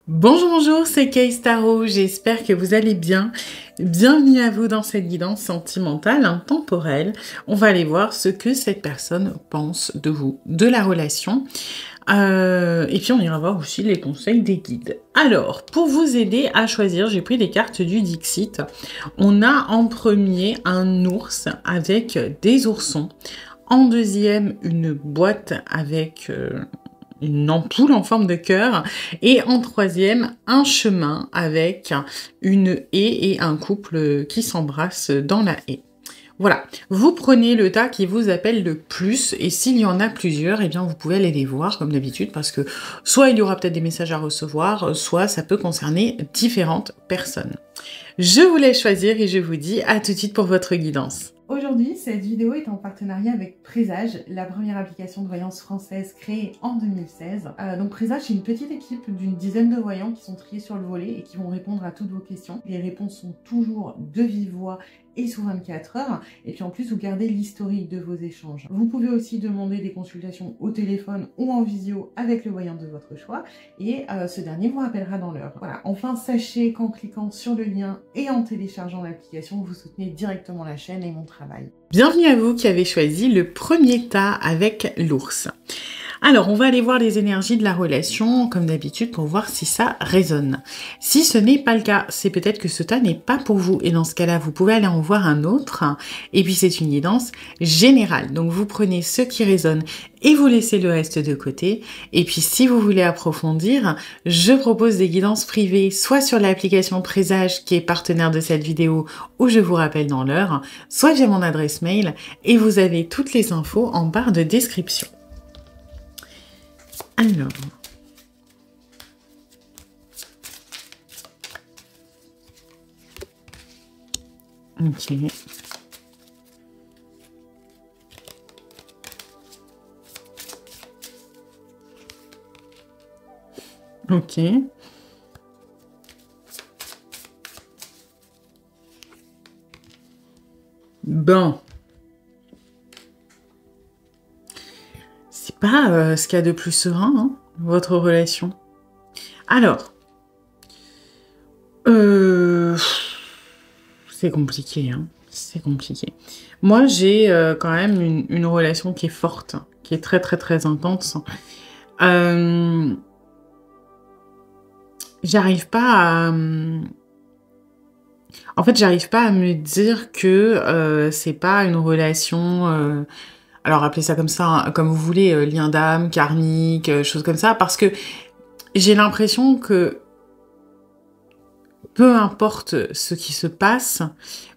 Bonjour, bonjour, c'est Kay Tarot, j'espère que vous allez bien. Bienvenue à vous dans cette guidance sentimentale intemporelle. On va aller voir ce que cette personne pense de vous, de la relation. Et puis on ira voir aussi les conseils des guides. Alors, pour vous aider à choisir, j'ai pris des cartes du Dixit. On a en premier un ours avec des oursons. En deuxième, une boîte avec une ampoule en forme de cœur. Et en troisième, un chemin avec une haie et un couple qui s'embrasse dans la haie. Voilà, vous prenez le tas qui vous appelle le plus, et s'il y en a plusieurs, eh bien vous pouvez aller les voir comme d'habitude, parce que soit il y aura peut-être des messages à recevoir, soit ça peut concerner différentes personnes. Je vous laisse choisir et je vous dis à tout de suite pour votre guidance. Aujourd'hui, cette vidéo est en partenariat avec Présage, la première application de voyance française créée en 2016. Donc Présage, c'est une petite équipe d'une dizaine de voyants qui sont triés sur le volet et qui vont répondre à toutes vos questions. Les réponses sont toujours de vive voix et sous 24 heures. Et puis en plus, vous gardez l'historique de vos échanges. Vous pouvez aussi demander des consultations au téléphone ou en visio avec le voyant de votre choix. Et ce dernier vous rappellera dans l'heure. Voilà. Enfin, sachez qu'en cliquant sur le lien et en téléchargeant l'application, vous soutenez directement la chaîne et mon travail. Bienvenue à vous qui avez choisi le premier tas avec l'ours. Alors, on va aller voir les énergies de la relation, comme d'habitude, pour voir si ça résonne. Si ce n'est pas le cas, c'est peut-être que ce tas n'est pas pour vous. Et dans ce cas-là, vous pouvez aller en voir un autre. Et puis, c'est une guidance générale. Donc, vous prenez ce qui résonne et vous laissez le reste de côté. Et puis, si vous voulez approfondir, je propose des guidances privées, soit sur l'application Présage, qui est partenaire de cette vidéo, où je vous rappelle dans l'heure, soit via mon adresse mail. Et vous avez toutes les infos en barre de description. Alors, ok. Ok. Bon. C'est pas ce qu'il y a de plus serein, hein, votre relation. Alors, c'est compliqué, hein. C'est compliqué. Moi, j'ai quand même une relation qui est forte, qui est très très très intense. J'arrive pas à... En fait, j'arrive pas à me dire que c'est pas une relation... alors, appelez ça comme ça, hein, comme vous voulez, lien d'âme, karmique, choses comme ça, parce que j'ai l'impression que peu importe ce qui se passe,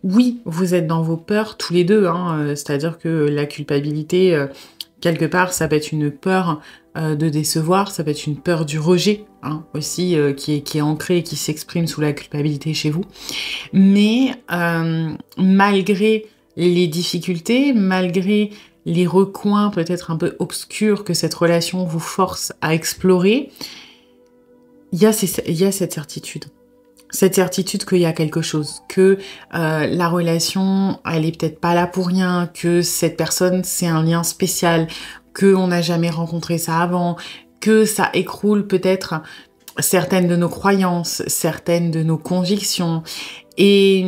oui, vous êtes dans vos peurs tous les deux, hein, c'est-à-dire que la culpabilité, quelque part, ça peut être une peur de décevoir, ça peut être une peur du rejet, hein, aussi, qui est ancrée et qui s'exprime sous la culpabilité chez vous. Mais malgré les difficultés, malgré les recoins peut-être un peu obscurs que cette relation vous force à explorer, il y a cette certitude. Cette certitude qu'il y a quelque chose, que la relation, elle est peut-être pas là pour rien, que cette personne, c'est un lien spécial, qu'on n'a jamais rencontré ça avant, que ça écroule peut-être certaines de nos croyances, certaines de nos convictions, et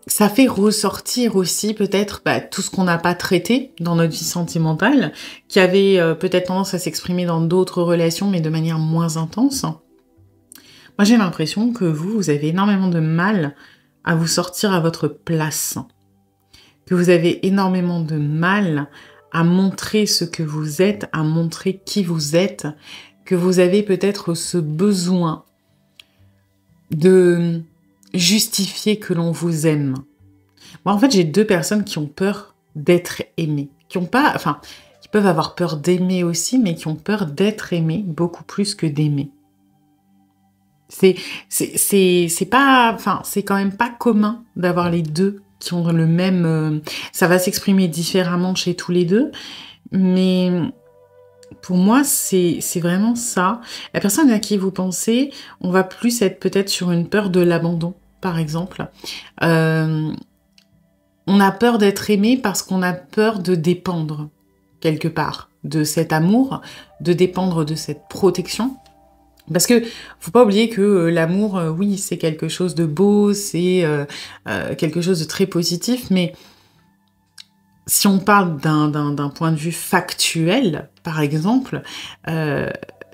ça fait ressortir aussi peut-être tout ce qu'on n'a pas traité dans notre vie sentimentale, qui avait peut-être tendance à s'exprimer dans d'autres relations, mais de manière moins intense. Moi, j'ai l'impression que vous avez énormément de mal à vous sortir à votre place, que vous avez énormément de mal à montrer ce que vous êtes, à montrer qui vous êtes, que vous avez peut-être ce besoin de justifier que l'on vous aime. Moi, en fait, j'ai deux personnes qui ont peur d'être aimées, qui peuvent avoir peur d'aimer aussi, mais qui ont peur d'être aimées beaucoup plus que d'aimer. C'est quand même pas commun d'avoir les deux qui ont le même... ça va s'exprimer différemment chez tous les deux, mais pour moi, c'est vraiment ça. La personne à qui vous pensez, on va plus être peut-être sur une peur de l'abandon, par exemple. On a peur d'être aimé parce qu'on a peur de dépendre, quelque part, de cet amour, de dépendre de cette protection. Parce que faut pas oublier que l'amour, oui, c'est quelque chose de beau, c'est quelque chose de très positif, mais si on parle d'un point de vue factuel, par exemple,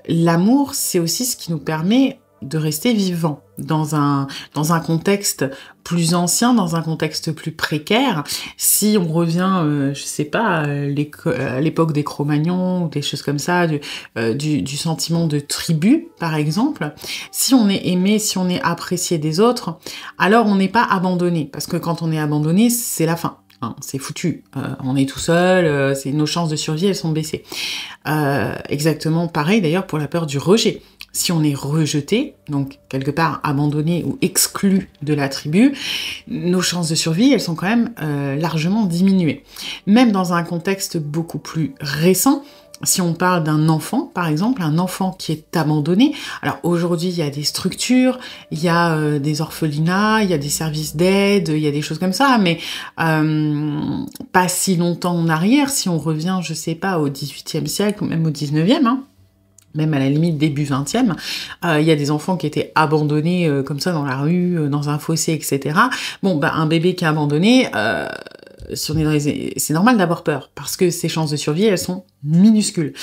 l'amour, c'est aussi ce qui nous permet de rester vivant dans un contexte plus ancien, dans un contexte plus précaire. Si on revient, je sais pas, à l'époque des Cro-Magnons ou des choses comme ça, du sentiment de tribu, par exemple, si on est aimé, si on est apprécié des autres, alors on n'est pas abandonné. Parce que quand on est abandonné, c'est la fin. Hein, c'est foutu. On est tout seul, nos chances de survie, elles sont baissées. Exactement pareil d'ailleurs pour la peur du rejet. Si on est rejeté, donc quelque part abandonné ou exclu de la tribu, nos chances de survie, elles sont quand même largement diminuées. Même dans un contexte beaucoup plus récent, si on parle d'un enfant, par exemple, un enfant qui est abandonné, alors aujourd'hui il y a des structures, il y a des orphelinats, il y a des services d'aide, il y a des choses comme ça, mais pas si longtemps en arrière, si on revient, je sais pas, au XVIIIe siècle ou même au XIXe, hein, même à la limite début 20e, il y a des enfants qui étaient abandonnés comme ça dans la rue, dans un fossé, etc. Bon, bah un bébé qui est abandonné, si on est dans c'est normal d'avoir peur, parce que ses chances de survie, elles sont minuscules.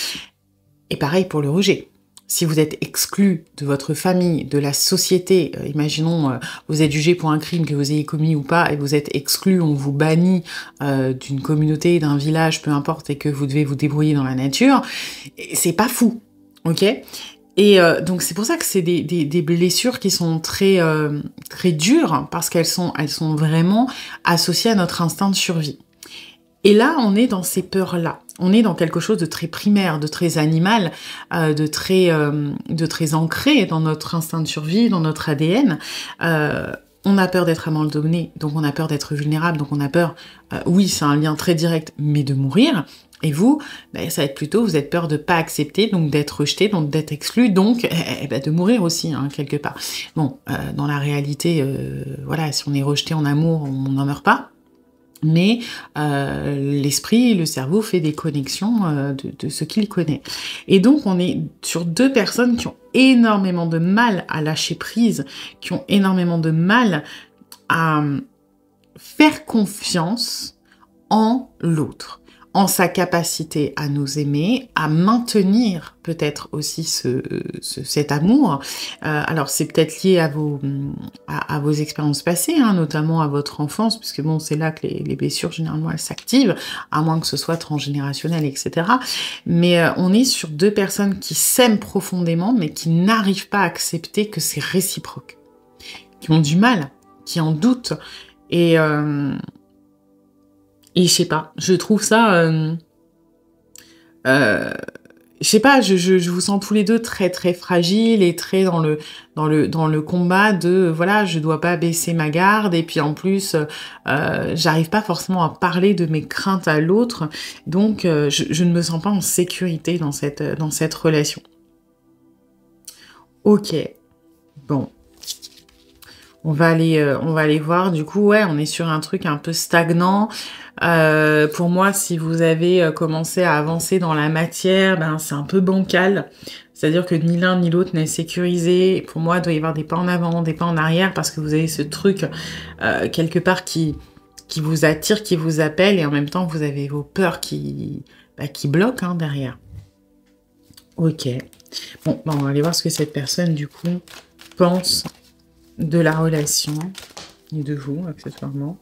Et pareil pour le rejet. Si vous êtes exclu de votre famille, de la société, imaginons vous êtes jugé pour un crime que vous ayez commis ou pas, et vous êtes exclu, on vous bannit d'une communauté, d'un village, peu importe, et que vous devez vous débrouiller dans la nature, c'est pas fou. Ok, et donc c'est pour ça que c'est des blessures qui sont très très dures parce qu'elles sont vraiment associées à notre instinct de survie. Et là, on est dans ces peurs-là. On est dans quelque chose de très primaire, de très animal, de très ancré dans notre instinct de survie, dans notre ADN. On a peur d'être abandonné, donc on a peur d'être vulnérable, donc on a peur, oui, c'est un lien très direct, mais de mourir. Et vous, ben, ça va être plutôt, vous avez peur de pas accepter, donc d'être rejeté, donc d'être exclu, donc ben, de mourir aussi, hein, quelque part. Bon, dans la réalité, voilà, si on est rejeté en amour, on n'en meurt pas. Mais l'esprit, le cerveau fait des connexions de ce qu'il connaît. Et donc, on est sur deux personnes qui ont énormément de mal à lâcher prise, qui ont énormément de mal à faire confiance en l'autre, en sa capacité à nous aimer, à maintenir peut-être aussi cet amour. Alors c'est peut-être lié à vos expériences passées, hein, notamment à votre enfance, puisque bon, c'est là que les blessures généralement elles s'activent, à moins que ce soit transgénérationnel, etc. Mais on est sur deux personnes qui s'aiment profondément, mais qui n'arrivent pas à accepter que c'est réciproque, qui ont du mal, qui en doutent, et je sais pas, je trouve ça... je sais pas, je vous sens tous les deux très très fragiles et très dans le combat de, voilà, je dois pas baisser ma garde, et puis en plus, j'arrive pas forcément à parler de mes craintes à l'autre, donc je ne me sens pas en sécurité dans cette relation. Ok, bon. On va aller voir. Du coup, ouais, on est sur un truc un peu stagnant. Pour moi, si vous avez commencé à avancer dans la matière, ben c'est un peu bancal. C'est-à-dire que ni l'un ni l'autre n'est sécurisé. Et pour moi, il doit y avoir des pas en avant, des pas en arrière, parce que vous avez ce truc quelque part qui vous attire, qui vous appelle, et en même temps, vous avez vos peurs qui bloquent, hein, derrière. Ok. Bon, on va aller voir ce que cette personne, du coup, pense de la relation et de vous, accessoirement.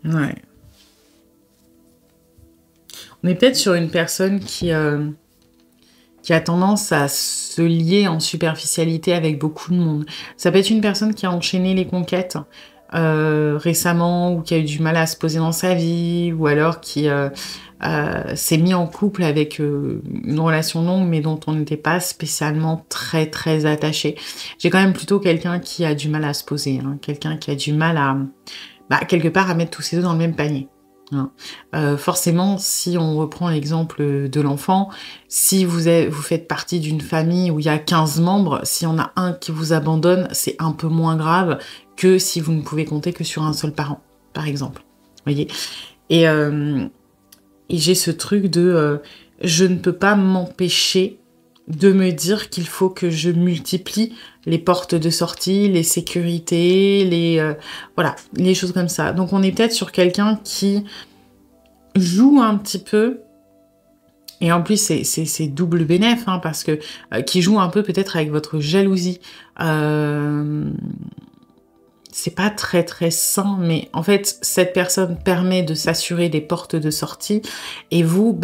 Ouais. On est peut-être sur une personne qui a tendance à se lier en superficialité avec beaucoup de monde. Ça peut être une personne qui a enchaîné les conquêtes récemment, ou qui a eu du mal à se poser dans sa vie, ou alors qui s'est mis en couple avec une relation longue, mais dont on n'était pas spécialement très très attaché. J'ai quand même plutôt quelqu'un qui a du mal à se poser, hein, quelqu'un qui a du mal à, quelque part, à mettre tous ses œufs dans le même panier. Hein. Forcément, si on reprend l'exemple de l'enfant, si vous faites partie d'une famille où il y a 15 membres, s'il y en a un qui vous abandonne, c'est un peu moins grave que si vous ne pouvez compter que sur un seul parent, par exemple. Vous voyez ? Et Et j'ai ce truc de je ne peux pas m'empêcher de me dire qu'il faut que je multiplie les portes de sortie, les sécurités, voilà, les choses comme ça. Donc on est peut-être sur quelqu'un qui joue un petit peu, et en plus c'est double bénéf, hein, parce que qui joue un peu peut-être avec votre jalousie. C'est pas très très sain, mais en fait cette personne permet de s'assurer des portes de sortie, et vous,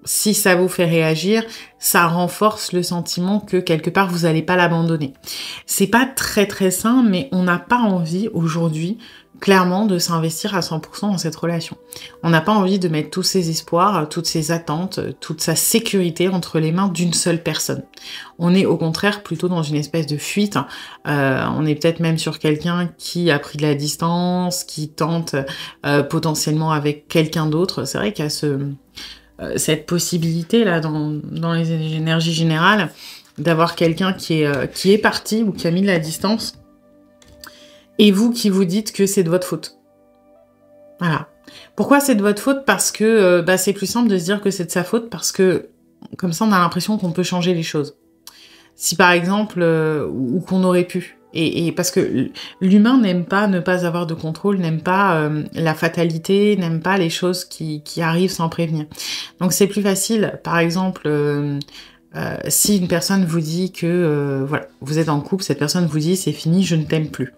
si ça vous fait réagir, ça renforce le sentiment que quelque part vous n'allez pas l'abandonner. C'est pas très très sain, mais on n'a pas envie aujourd'hui, clairement, de s'investir à 100% dans cette relation. On n'a pas envie de mettre tous ses espoirs, toutes ses attentes, toute sa sécurité entre les mains d'une seule personne. On est au contraire plutôt dans une espèce de fuite. On est peut-être même sur quelqu'un qui a pris de la distance, qui tente potentiellement avec quelqu'un d'autre. C'est vrai qu'il y a cette possibilité là dans les énergies générales d'avoir quelqu'un qui est parti ou qui a mis de la distance, et vous qui vous dites que c'est de votre faute. Voilà. Pourquoi c'est de votre faute? Parce que c'est plus simple de se dire que c'est de sa faute, parce que comme ça on a l'impression qu'on peut changer les choses. Si par exemple, ou qu'on aurait pu. Et parce que l'humain n'aime pas ne pas avoir de contrôle, n'aime pas la fatalité, n'aime pas les choses qui arrivent sans prévenir. Donc c'est plus facile, par exemple, si une personne vous dit que voilà, vous êtes en couple, cette personne vous dit c'est fini, je ne t'aime plus.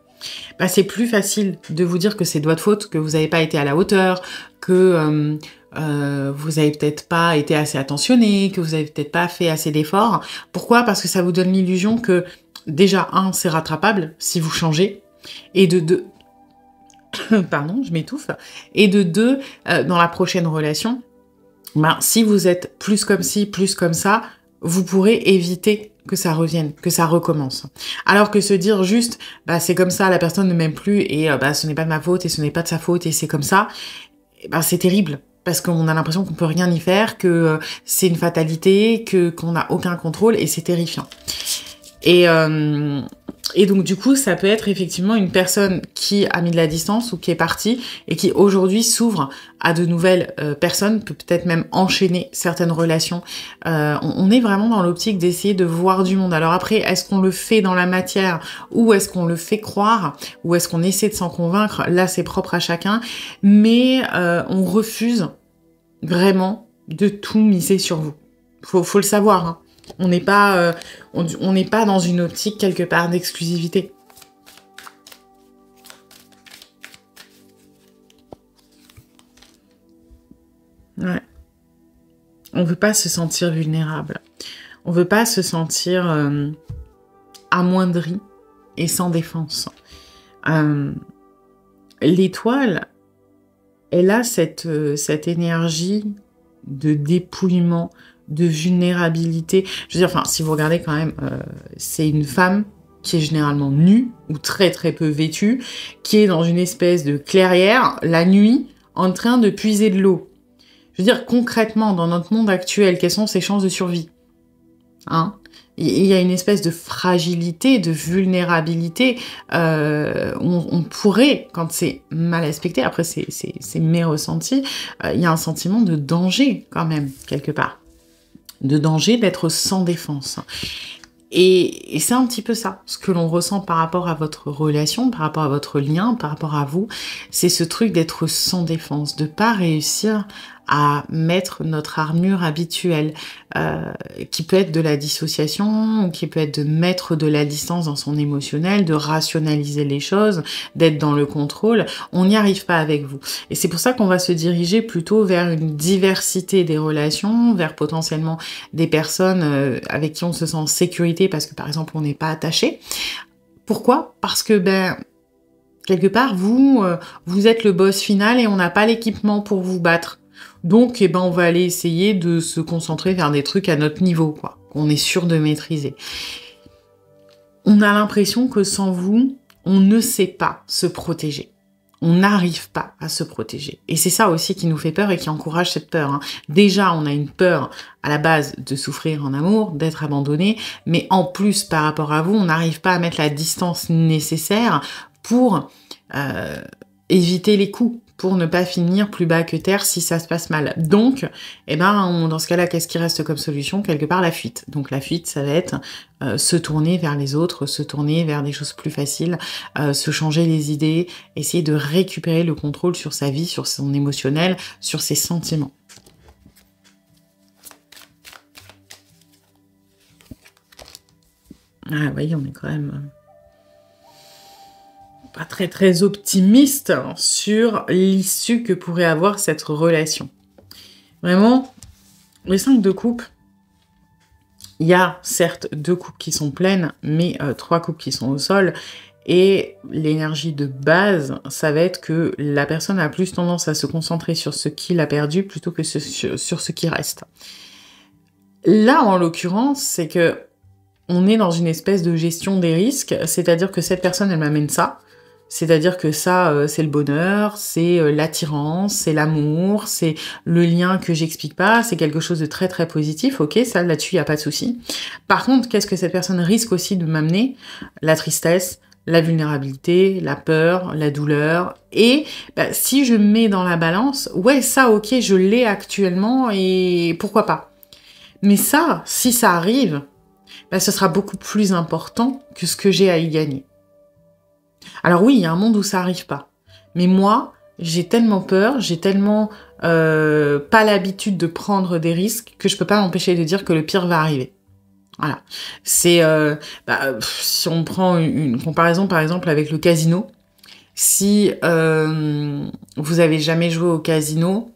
C'est plus facile de vous dire que c'est de votre faute, que vous n'avez pas été à la hauteur, que vous avez peut-être pas été assez attentionné, que vous avez peut-être pas fait assez d'efforts. Pourquoi? Parce que ça vous donne l'illusion que déjà, c'est rattrapable si vous changez, et de deux, pardon, je m'étouffe, et de deux, dans la prochaine relation, si vous êtes plus comme ci, plus comme ça, vous pourrez éviter que ça revienne, que ça recommence. Alors que se dire juste, c'est comme ça, la personne ne m'aime plus, et ce n'est pas de ma faute, et ce n'est pas de sa faute, et c'est comme ça, c'est terrible. Parce qu'on a l'impression qu'on peut rien y faire, que c'est une fatalité, qu'on n'a aucun contrôle, et c'est terrifiant. Et donc du coup, ça peut être effectivement une personne qui a mis de la distance ou qui est partie et qui aujourd'hui s'ouvre à de nouvelles personnes, peut peut-être même enchaîner certaines relations. On est vraiment dans l'optique d'essayer de voir du monde. Alors après, est-ce qu'on le fait dans la matière, ou est-ce qu'on le fait croire, ou est-ce qu'on essaie de s'en convaincre? Là, c'est propre à chacun. Mais on refuse vraiment de tout miser sur vous. Faut le savoir, hein. On n'est pas dans une optique quelque part d'exclusivité. Ouais. On veut pas se sentir vulnérable. On veut pas se sentir amoindri et sans défense. L'étoile, elle a cette énergie de dépouillement, de vulnérabilité. Je veux dire, si vous regardez quand même, c'est une femme qui est généralement nue ou très très peu vêtue, qui est dans une espèce de clairière la nuit en train de puiser de l'eau. Je veux dire, concrètement, dans notre monde actuel, quelles sont ses chances de survie? Il y a une espèce de fragilité, de vulnérabilité. On pourrait, quand c'est mal aspecté, après c'est mes ressentis, il y a un sentiment de danger quand même, quelque part. De danger d'être sans défense. Et c'est un petit peu ça, ce que l'on ressent par rapport à votre relation, par rapport à votre lien, par rapport à vous. C'est ce truc d'être sans défense, de pas réussir à mettre notre armure habituelle, qui peut être de la dissociation, ou qui peut être de mettre de la distance dans son émotionnel, de rationaliser les choses, d'être dans le contrôle. On n'y arrive pas avec vous. Et c'est pour ça qu'on va se diriger plutôt vers une diversité des relations, vers potentiellement des personnes avec qui on se sent en sécurité, parce que par exemple on n'est pas attaché. Pourquoi? Parce que quelque part vous êtes le boss final et on n'a pas l'équipement pour vous battre. Donc, on va aller essayer de se concentrer vers des trucs à notre niveau, quoi, qu'on est sûr de maîtriser. On a l'impression que sans vous, on ne sait pas se protéger. On n'arrive pas à se protéger. Et c'est ça aussi qui nous fait peur et qui encourage cette peur. Déjà, on a une peur à la base de souffrir en amour, d'être abandonné, mais en plus, par rapport à vous, on n'arrive pas à mettre la distance nécessaire pour éviter les coups, pour ne pas finir plus bas que terre si ça se passe mal. Donc, dans ce cas-là, qu'est-ce qui reste comme solution? Quelque part, la fuite. Donc la fuite, ça va être se tourner vers les autres, se tourner vers des choses plus faciles, se changer les idées, essayer de récupérer le contrôle sur sa vie, sur son émotionnel, sur ses sentiments. Ah, vous voyez, on est quand même pas très très optimiste sur l'issue que pourrait avoir cette relation. Vraiment, les 5 de coupe, il y a certes 2 coupes qui sont pleines, mais 3 coupes qui sont au sol. Et l'énergie de base, ça va être que la personne a plus tendance à se concentrer sur ce qu'il a perdu plutôt que sur ce qui reste. Là, en l'occurrence, c'est que on est dans une espèce de gestion des risques, c'est-à-dire que cette personne, elle m'amène ça. C'est-à-dire que ça, c'est le bonheur, c'est l'attirance, c'est l'amour, c'est le lien que j'explique pas, c'est quelque chose de très très positif, ok, ça là-dessus, il n'y a pas de souci. Par contre, qu'est-ce que cette personne risque aussi de m'amener? La tristesse, la vulnérabilité, la peur, la douleur, et si je mets dans la balance, ouais, ça, ok, je l'ai actuellement, et pourquoi pas? Mais ça, si ça arrive, ce sera beaucoup plus important que ce que j'ai à y gagner. Alors oui, il y a un monde où ça arrive pas. Mais moi, j'ai tellement peur, j'ai tellement pas l'habitude de prendre des risques que je peux pas m'empêcher de dire que le pire va arriver. Voilà. C'est si on prend une comparaison par exemple avec le casino, si vous avez jamais joué au casino,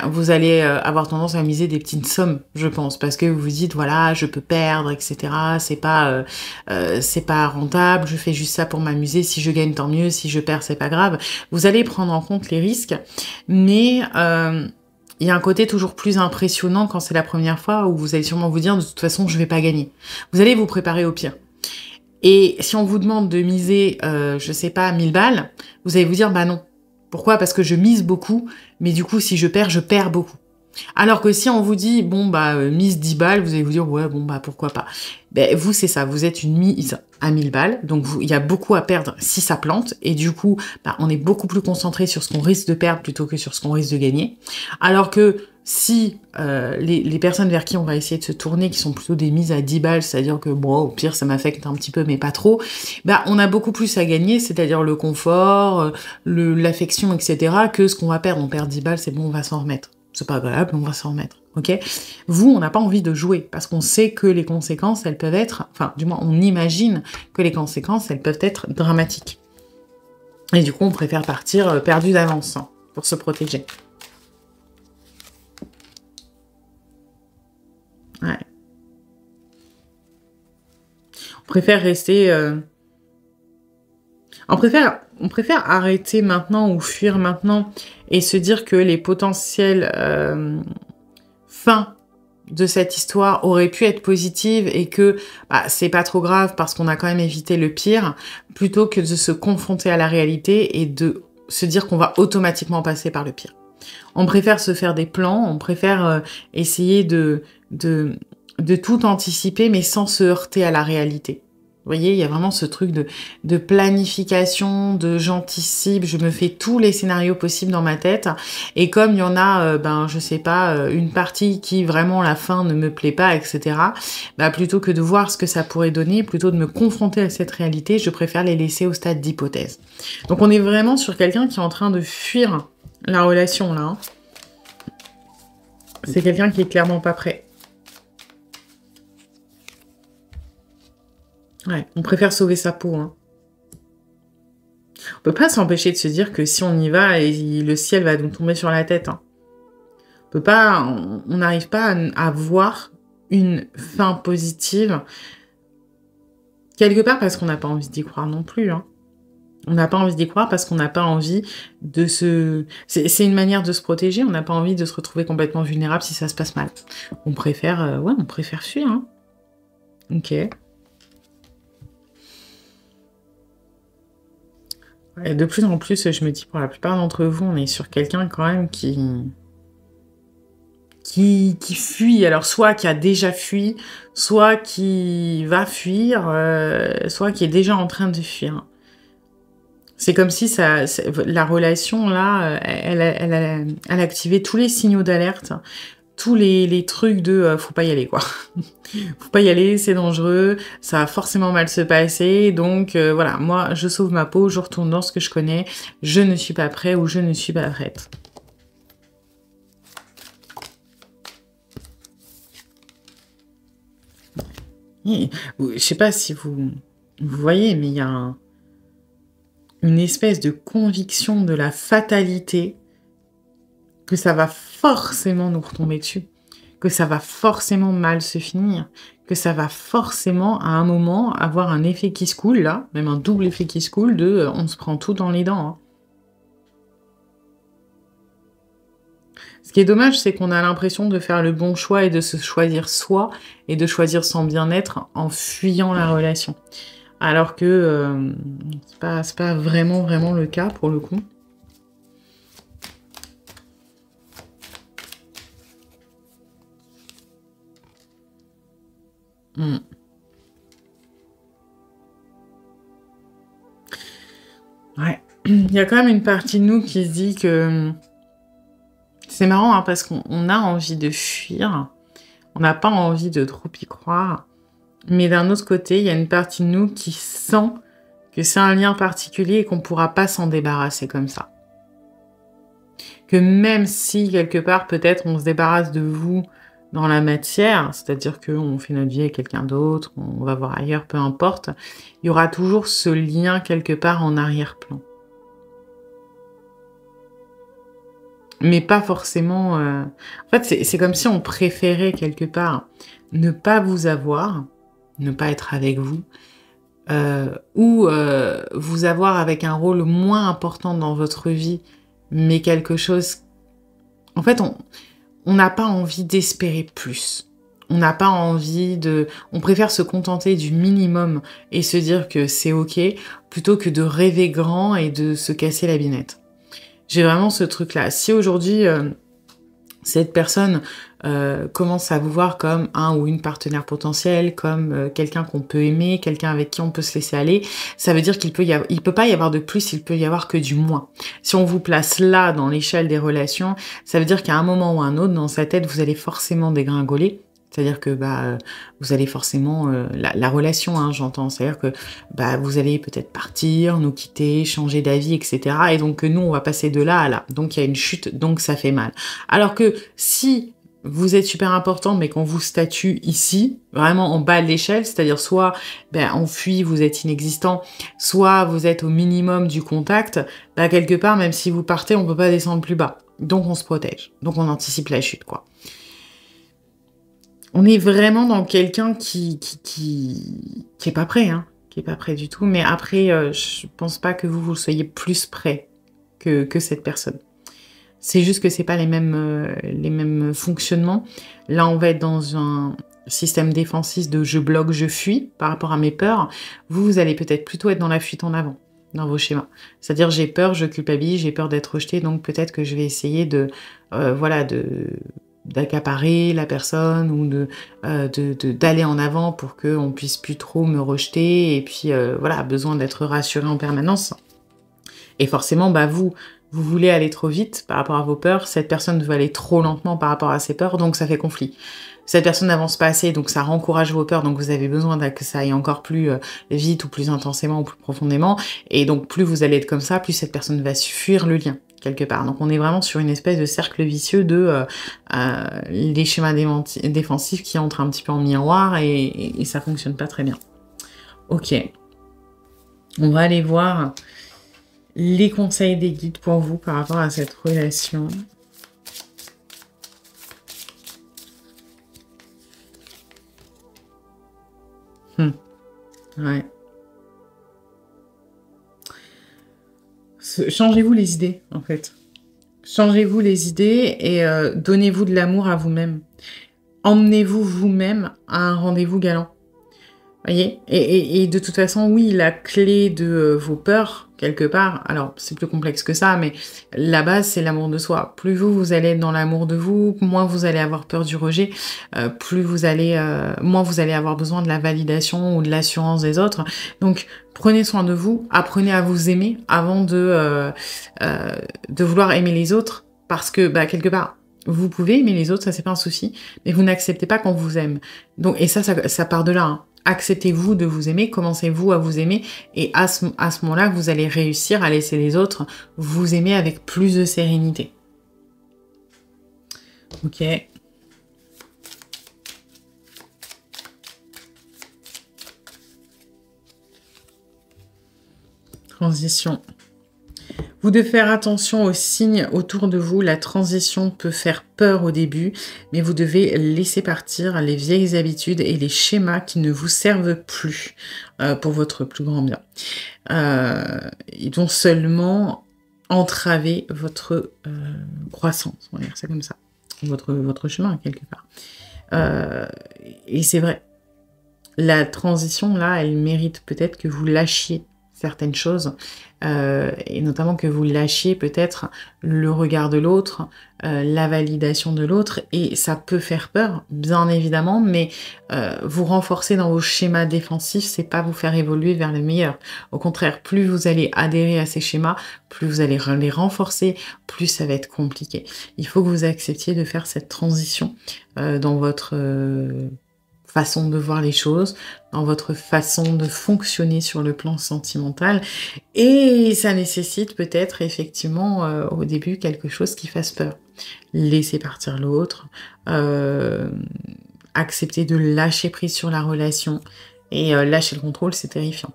vous allez avoir tendance à miser des petites sommes, je pense, parce que vous vous dites, voilà, je peux perdre, etc. C'est pas rentable, je fais juste ça pour m'amuser, si je gagne, tant mieux, si je perds, c'est pas grave. Vous allez prendre en compte les risques, mais il y a un côté toujours plus impressionnant quand c'est la première fois où vous allez sûrement vous dire, de toute façon, je vais pas gagner. Vous allez vous préparer au pire. Et si on vous demande de miser, je sais pas, 1000 balles, vous allez vous dire, non. Pourquoi? Parce que je mise beaucoup, mais du coup, si je perds beaucoup. Alors que si on vous dit, mise 10 balles, vous allez vous dire, ouais, pourquoi pas. Vous, c'est ça, vous êtes une mise à 1000 balles, donc il y a beaucoup à perdre si ça plante, et du coup, on est beaucoup plus concentré sur ce qu'on risque de perdre plutôt que sur ce qu'on risque de gagner. Alors que si les personnes vers qui on va essayer de se tourner, qui sont plutôt des mises à 10 balles, c'est-à-dire que, au pire, ça m'affecte un petit peu, mais pas trop, on a beaucoup plus à gagner, c'est-à-dire le confort, l'affection, etc., que ce qu'on va perdre. On perd 10 balles, c'est bon, on va s'en remettre. C'est pas agréable, on va s'en remettre, ok? Vous, on n'a pas envie de jouer, parce qu'on sait que les conséquences, elles peuvent être, enfin, du moins, on imagine que les conséquences, elles peuvent être dramatiques. Et du coup, on préfère partir perdu d'avance, pour se protéger. Ouais. On préfère rester... On préfère arrêter maintenant ou fuir maintenant et se dire que les potentielles fins de cette histoire auraient pu être positives et que c'est pas trop grave parce qu'on a quand même évité le pire, plutôt que de se confronter à la réalité et de se dire qu'on va automatiquement passer par le pire. On préfère se faire des plans, on préfère essayer de tout anticiper mais sans se heurter à la réalité. Vous voyez, il y a vraiment ce truc de planification, de j'anticipe, je me fais tous les scénarios possibles dans ma tête. Et comme il y en a, je sais pas, une partie qui vraiment la fin ne me plaît pas, etc. Plutôt que de voir ce que ça pourrait donner, plutôt de me confronter à cette réalité, je préfère les laisser au stade d'hypothèse. Donc on est vraiment sur quelqu'un qui est en train de fuir la relation, là. C'est quelqu'un qui est clairement pas prêt. Ouais, on préfère sauver sa peau. On peut pas s'empêcher de se dire que si on y va, le ciel va nous tomber sur la tête. On n'arrive pas à voir une fin positive. Quelque part parce qu'on n'a pas envie d'y croire non plus. On n'a pas envie d'y croire parce qu'on n'a pas envie de se... C'est une manière de se protéger. On n'a pas envie de se retrouver complètement vulnérable si ça se passe mal. On préfère fuir. Ok. Et de plus en plus, je me dis, pour la plupart d'entre vous, on est sur quelqu'un quand même qui fuit. Alors, soit qui a déjà fui, soit qui va fuir, soit qui est déjà en train de fuir. C'est comme si la relation, là, elle a activé tous les signaux d'alerte, tous les trucs de faut pas y aller, quoi. Faut pas y aller, c'est dangereux, ça va forcément mal se passer, donc voilà, moi, je sauve ma peau, je retourne dans ce que je connais, je ne suis pas prêt ou je ne suis pas prête. Je sais pas si vous voyez, mais il y a une espèce de conviction de la fatalité que ça va forcément nous retomber dessus, que ça va forcément mal se finir, que ça va forcément à un moment avoir un effet qui se coule, là, même un double effet qui se coule de on se prend tout dans les dents. Hein. Ce qui est dommage, c'est qu'on a l'impression de faire le bon choix et de se choisir soi et de choisir son bien-être en fuyant la relation. Alors que c'est pas vraiment le cas pour le coup. Ouais. Il y a quand même une partie de nous qui se dit que... C'est marrant, hein, parce qu'on a envie de fuir. On n'a pas envie de trop y croire. Mais d'un autre côté, il y a une partie de nous qui sent que c'est un lien particulier et qu'on ne pourra pas s'en débarrasser comme ça. Que même si, quelque part, peut-être on se débarrasse de vous dans la matière, c'est-à-dire qu'on fait notre vie avec quelqu'un d'autre, on va voir ailleurs, peu importe, il y aura toujours ce lien quelque part en arrière-plan. Mais pas forcément... En fait, c'est comme si on préférait quelque part ne pas vous avoir, ne pas être avec vous, ou vous avoir avec un rôle moins important dans votre vie, mais quelque chose... En fait, on n'a pas envie d'espérer plus. On n'a pas envie de... On préfère se contenter du minimum et se dire que c'est OK, plutôt que de rêver grand et de se casser la binette. J'ai vraiment ce truc-là. Si aujourd'hui, cette personne commence à vous voir comme un ou une partenaire potentielle, comme quelqu'un qu'on peut aimer, quelqu'un avec qui on peut se laisser aller, ça veut dire qu'il peut pas y avoir de plus, il peut y avoir que du moins. Si on vous place là, dans l'échelle des relations, ça veut dire qu'à un moment ou un autre, dans sa tête, vous allez forcément dégringoler. C'est-à-dire que vous allez forcément... la relation, hein, j'entends. C'est-à-dire que vous allez peut-être partir, nous quitter, changer d'avis, etc. Et donc nous, on va passer de là à là. Donc il y a une chute, donc ça fait mal. Alors que si vous êtes super important, mais qu'on vous statue ici, vraiment en bas de l'échelle, c'est-à-dire soit on fuit, vous êtes inexistant, soit vous êtes au minimum du contact, quelque part, même si vous partez, on peut pas descendre plus bas. Donc on se protège. Donc on anticipe la chute, quoi. On est vraiment dans quelqu'un qui est pas prêt, hein, qui est pas prêt du tout. Mais après, je pense pas que vous soyez plus prêt que cette personne. C'est juste que c'est pas les mêmes fonctionnements. Là, on va être dans un système défensif de je bloque, je fuis par rapport à mes peurs. Vous allez peut-être plutôt être dans la fuite en avant, dans vos schémas. C'est-à-dire j'ai peur, je culpabilise, j'ai peur d'être rejetée, donc peut-être que je vais essayer d'accaparer la personne ou d'aller en avant pour qu'on puisse plus trop me rejeter et puis besoin d'être rassuré en permanence. Et forcément, vous voulez aller trop vite par rapport à vos peurs, cette personne veut aller trop lentement par rapport à ses peurs, donc ça fait conflit. Cette personne n'avance pas assez, donc ça rencourage vos peurs, donc vous avez besoin que ça aille encore plus vite ou plus intensément ou plus profondément, et donc plus vous allez être comme ça, plus cette personne va fuir le lien, quelque part. Donc on est vraiment sur une espèce de cercle vicieux de les schémas défensifs qui entrent un petit peu en miroir, et ça fonctionne pas très bien. Ok. On va aller voir les conseils des guides pour vous par rapport à cette relation. Ouais. Changez-vous les idées, en fait. Changez-vous les idées et donnez-vous de l'amour à vous-même. Emmenez-vous vous-même à un rendez-vous galant. Voyez? Et de toute façon, oui, la clé de vos peurs, quelque part, alors c'est plus complexe que ça, mais la base, c'est l'amour de soi. Plus vous allez être dans l'amour de vous, moins vous allez avoir peur du rejet, moins vous allez avoir besoin de la validation ou de l'assurance des autres. Donc, prenez soin de vous, apprenez à vous aimer avant de vouloir aimer les autres, parce que, quelque part, vous pouvez aimer les autres, ça c'est pas un souci, mais vous n'acceptez pas qu'on vous aime. Donc, et ça part de là, hein. Acceptez-vous de vous aimer, commencez-vous à vous aimer, et à ce moment-là, vous allez réussir à laisser les autres vous aimer avec plus de sérénité. Ok. Transition. Vous devez faire attention aux signes autour de vous. La transition peut faire peur au début, mais vous devez laisser partir les vieilles habitudes et les schémas qui ne vous servent plus pour votre plus grand bien. Ils vont seulement entraver votre croissance, on va dire ça comme ça, votre chemin quelque part. Et c'est vrai, la transition là, elle mérite peut-être que vous lâchiez certaines choses, et notamment que vous lâchiez peut-être le regard de l'autre, la validation de l'autre, et ça peut faire peur, bien évidemment, mais vous renforcer dans vos schémas défensifs, c'est pas vous faire évoluer vers le meilleur. Au contraire, plus vous allez adhérer à ces schémas, plus vous allez les renforcer, plus ça va être compliqué. Il faut que vous acceptiez de faire cette transition dans votre façon de voir les choses, dans votre façon de fonctionner sur le plan sentimental. Et ça nécessite peut-être effectivement au début quelque chose qui fasse peur. Laisser partir l'autre, accepter de lâcher prise sur la relation. Et lâcher le contrôle, c'est terrifiant.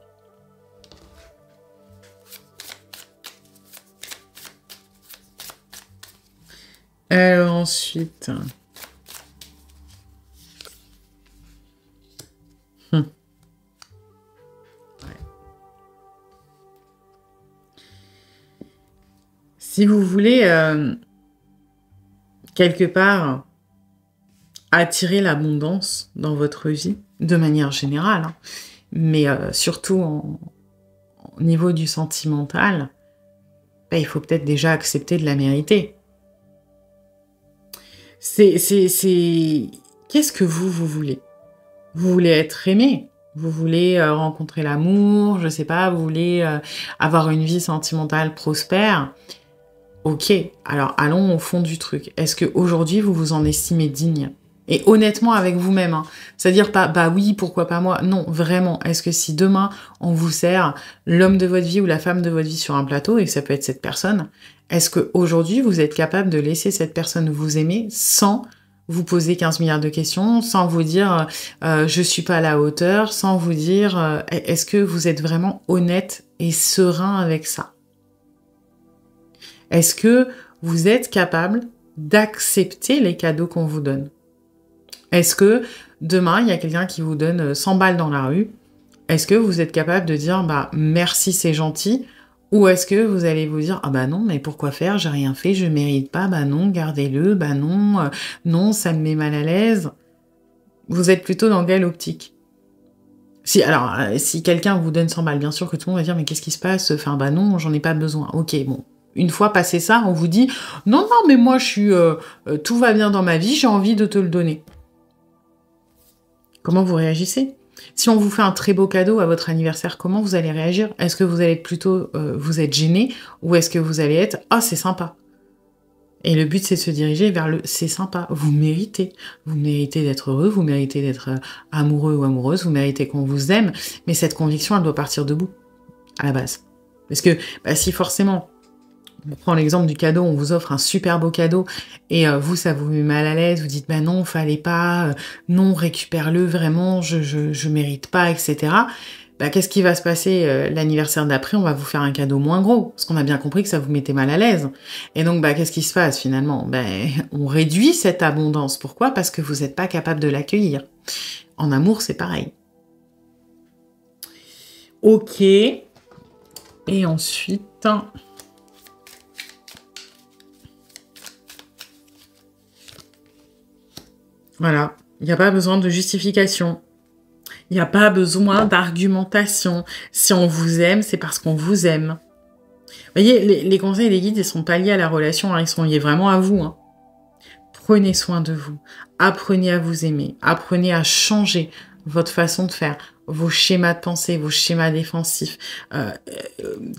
Alors ensuite... Si vous voulez, quelque part, attirer l'abondance dans votre vie, de manière générale, hein, mais surtout au niveau du sentimental, il faut peut-être déjà accepter de la mériter. Qu'est-ce que vous voulez? Vous voulez être aimé? Vous voulez rencontrer l'amour? Je sais pas, vous voulez avoir une vie sentimentale prospère? Ok, alors allons au fond du truc. Est-ce qu'aujourd'hui, vous vous en estimez digne? Et honnêtement avec vous-même, hein. C'est-à-dire pas, bah oui, pourquoi pas moi? Non, vraiment. Est-ce que si demain, on vous sert l'homme de votre vie ou la femme de votre vie sur un plateau, et que ça peut être cette personne, est-ce qu'aujourd'hui, vous êtes capable de laisser cette personne vous aimer sans vous poser 15 milliards de questions, sans vous dire je suis pas à la hauteur, sans vous dire est-ce que vous êtes vraiment honnête et serein avec ça? Est-ce que vous êtes capable d'accepter les cadeaux qu'on vous donne? Est-ce que demain, il y a quelqu'un qui vous donne 100 balles dans la rue? Est-ce que vous êtes capable de dire merci, c'est gentil? Ou est-ce que vous allez vous dire ah bah non, mais pourquoi faire? J'ai rien fait, je mérite pas, bah non, gardez-le, bah non, non, ça me met mal à l'aise. Vous êtes plutôt dans quelle optique? Si quelqu'un vous donne 100 balles, bien sûr que tout le monde va dire mais qu'est-ce qui se passe? Enfin bah non, j'en ai pas besoin. Ok, bon. Une fois passé ça, on vous dit « Non, non, mais moi, tout va bien dans ma vie, j'ai envie de te le donner. » Comment vous réagissez? Si on vous fait un très beau cadeau à votre anniversaire, comment vous allez réagir? Est-ce que vous allez être plutôt, vous êtes gêné, ou est-ce que vous allez être « Ah, c'est sympa ». Et le but, c'est de se diriger vers le « c'est sympa ». Vous méritez. Vous méritez d'être heureux, vous méritez d'être amoureux ou amoureuse, vous méritez qu'on vous aime, mais cette conviction, elle doit partir de vous, à la base. Parce que si forcément... On prend l'exemple du cadeau, on vous offre un super beau cadeau et vous, ça vous met mal à l'aise, vous dites « bah non, fallait pas, non, récupère-le, vraiment, je mérite pas, etc. » Qu'est-ce qui va se passer l'anniversaire d'après? On va vous faire un cadeau moins gros, parce qu'on a bien compris que ça vous mettait mal à l'aise. Et donc, qu'est-ce qui se passe finalement? On réduit cette abondance. Pourquoi? Parce que vous n'êtes pas capable de l'accueillir. En amour, c'est pareil. Ok. Et ensuite... Voilà, il n'y a pas besoin de justification. Il n'y a pas besoin d'argumentation. Si on vous aime, c'est parce qu'on vous aime. Vous voyez, les conseils et les guides, ils sont pas liés à la relation, hein, ils sont liés vraiment à vous. Hein. Prenez soin de vous. Apprenez à vous aimer. Apprenez à changer votre façon de faire, vos schémas de pensée, vos schémas défensifs.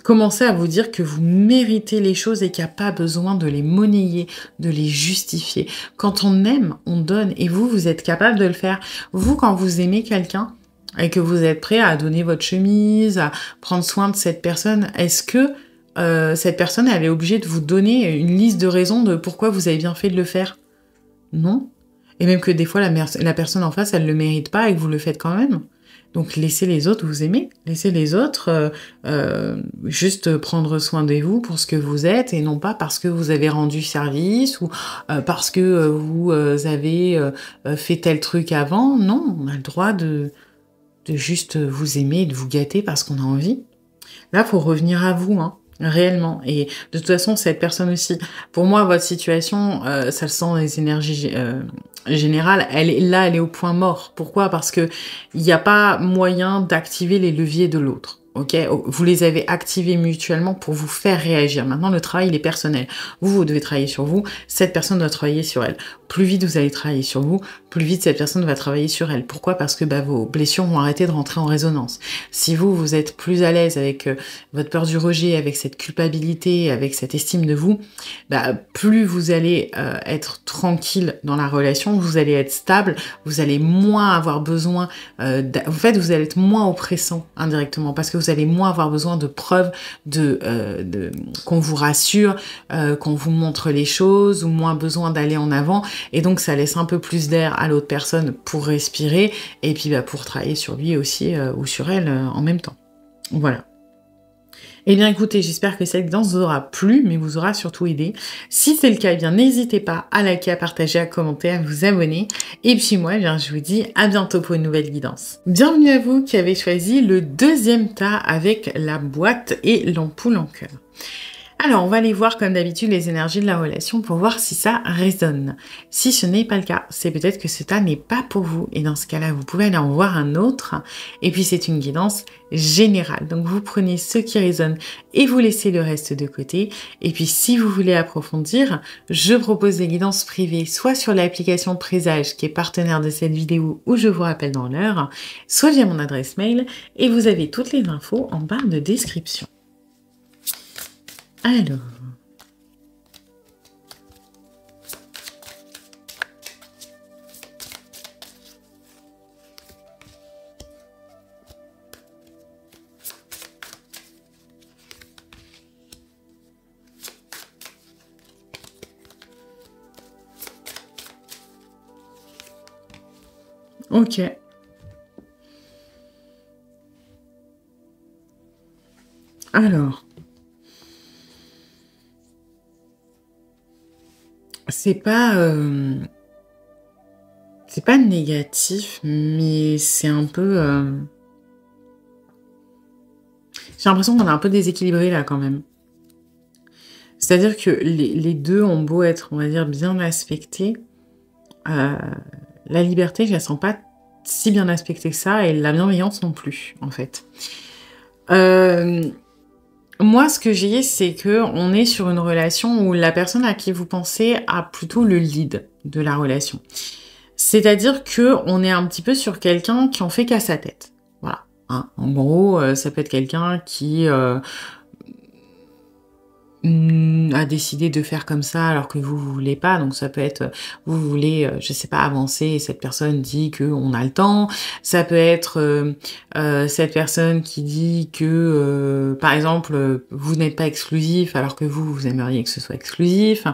Commencez à vous dire que vous méritez les choses et qu'il n'y a pas besoin de les monnayer, de les justifier. Quand on aime, on donne. Et vous, vous êtes capable de le faire. Vous, quand vous aimez quelqu'un et que vous êtes prêt à donner votre chemise, à prendre soin de cette personne, est-ce que cette personne, elle est obligée de vous donner une liste de raisons de pourquoi vous avez bien fait de le faire? Non. Et même que des fois, la personne en face, elle le mérite pas et que vous le faites quand même. Donc, laissez les autres vous aimer. Laissez les autres juste prendre soin de vous pour ce que vous êtes et non pas parce que vous avez rendu service ou parce que vous avez fait tel truc avant. Non, on a le droit de juste vous aimer et de vous gâter parce qu'on a envie. Là, faut revenir à vous, hein. Réellement. Et de toute façon, cette personne aussi. Pour moi, votre situation, ça le sent dans les énergies générales. Elle est au point mort. Pourquoi? Parce que il n'y a pas moyen d'activer les leviers de l'autre. Ok, vous les avez activés mutuellement pour vous faire réagir. Maintenant, le travail, il est personnel. Vous devez travailler sur vous. Cette personne doit travailler sur elle. Plus vite vous allez travailler sur vous, plus vite cette personne va travailler sur elle. Pourquoi? Parce que vos blessures vont arrêter de rentrer en résonance. Si vous êtes plus à l'aise avec votre peur du rejet, avec cette culpabilité, avec cette estime de vous, plus vous allez être tranquille dans la relation, vous allez être stable, vous allez moins avoir besoin... en fait, vous allez être moins oppressant indirectement parce que vous allez moins avoir besoin de preuves qu'on vous rassure, qu'on vous montre les choses ou moins besoin d'aller en avant. Et donc, ça laisse un peu plus d'air à l'autre personne pour respirer et puis pour travailler sur lui aussi ou sur elle en même temps. Voilà. Eh bien, écoutez, j'espère que cette guidance vous aura plu, mais vous aura surtout aidé. Si c'est le cas, eh bien, n'hésitez pas à liker, à partager, à commenter, à vous abonner. Et puis moi, eh bien, je vous dis à bientôt pour une nouvelle guidance. Bienvenue à vous qui avez choisi le deuxième tas avec la boîte et l'ampoule en cœur. Alors, on va aller voir comme d'habitude les énergies de la relation pour voir si ça résonne. Si ce n'est pas le cas, c'est peut-être que ce tas n'est pas pour vous. Et dans ce cas-là, vous pouvez aller en voir un autre. Et puis, c'est une guidance générale. Donc, vous prenez ce qui résonne et vous laissez le reste de côté. Et puis, si vous voulez approfondir, je propose des guidances privées, soit sur l'application Présage, qui est partenaire de cette vidéo, où je vous rappelle dans l'heure, soit via mon adresse mail. Et vous avez toutes les infos en barre de description. Alors, ok. Alors, c'est pas négatif, mais c'est un peu... J'ai l'impression qu'on est un peu déséquilibré là quand même. C'est-à-dire que les deux ont beau être, on va dire, bien aspectés. La liberté, je la sens pas si bien aspectée que ça, et la bienveillance non plus, en fait. Moi, ce que j'ai, c'est que on est sur une relation où la personne à qui vous pensez a plutôt le lead de la relation. C'est-à-dire que on est un petit peu sur quelqu'un qui en fait qu'à sa tête. Voilà. Hein. En gros, ça peut être quelqu'un qui a décidé de faire comme ça alors que vous voulez pas. Donc ça peut être, vous voulez, je sais pas, avancer et cette personne dit que on a le temps. Ça peut être cette personne qui dit que, par exemple, vous n'êtes pas exclusif alors que vous aimeriez que ce soit exclusif.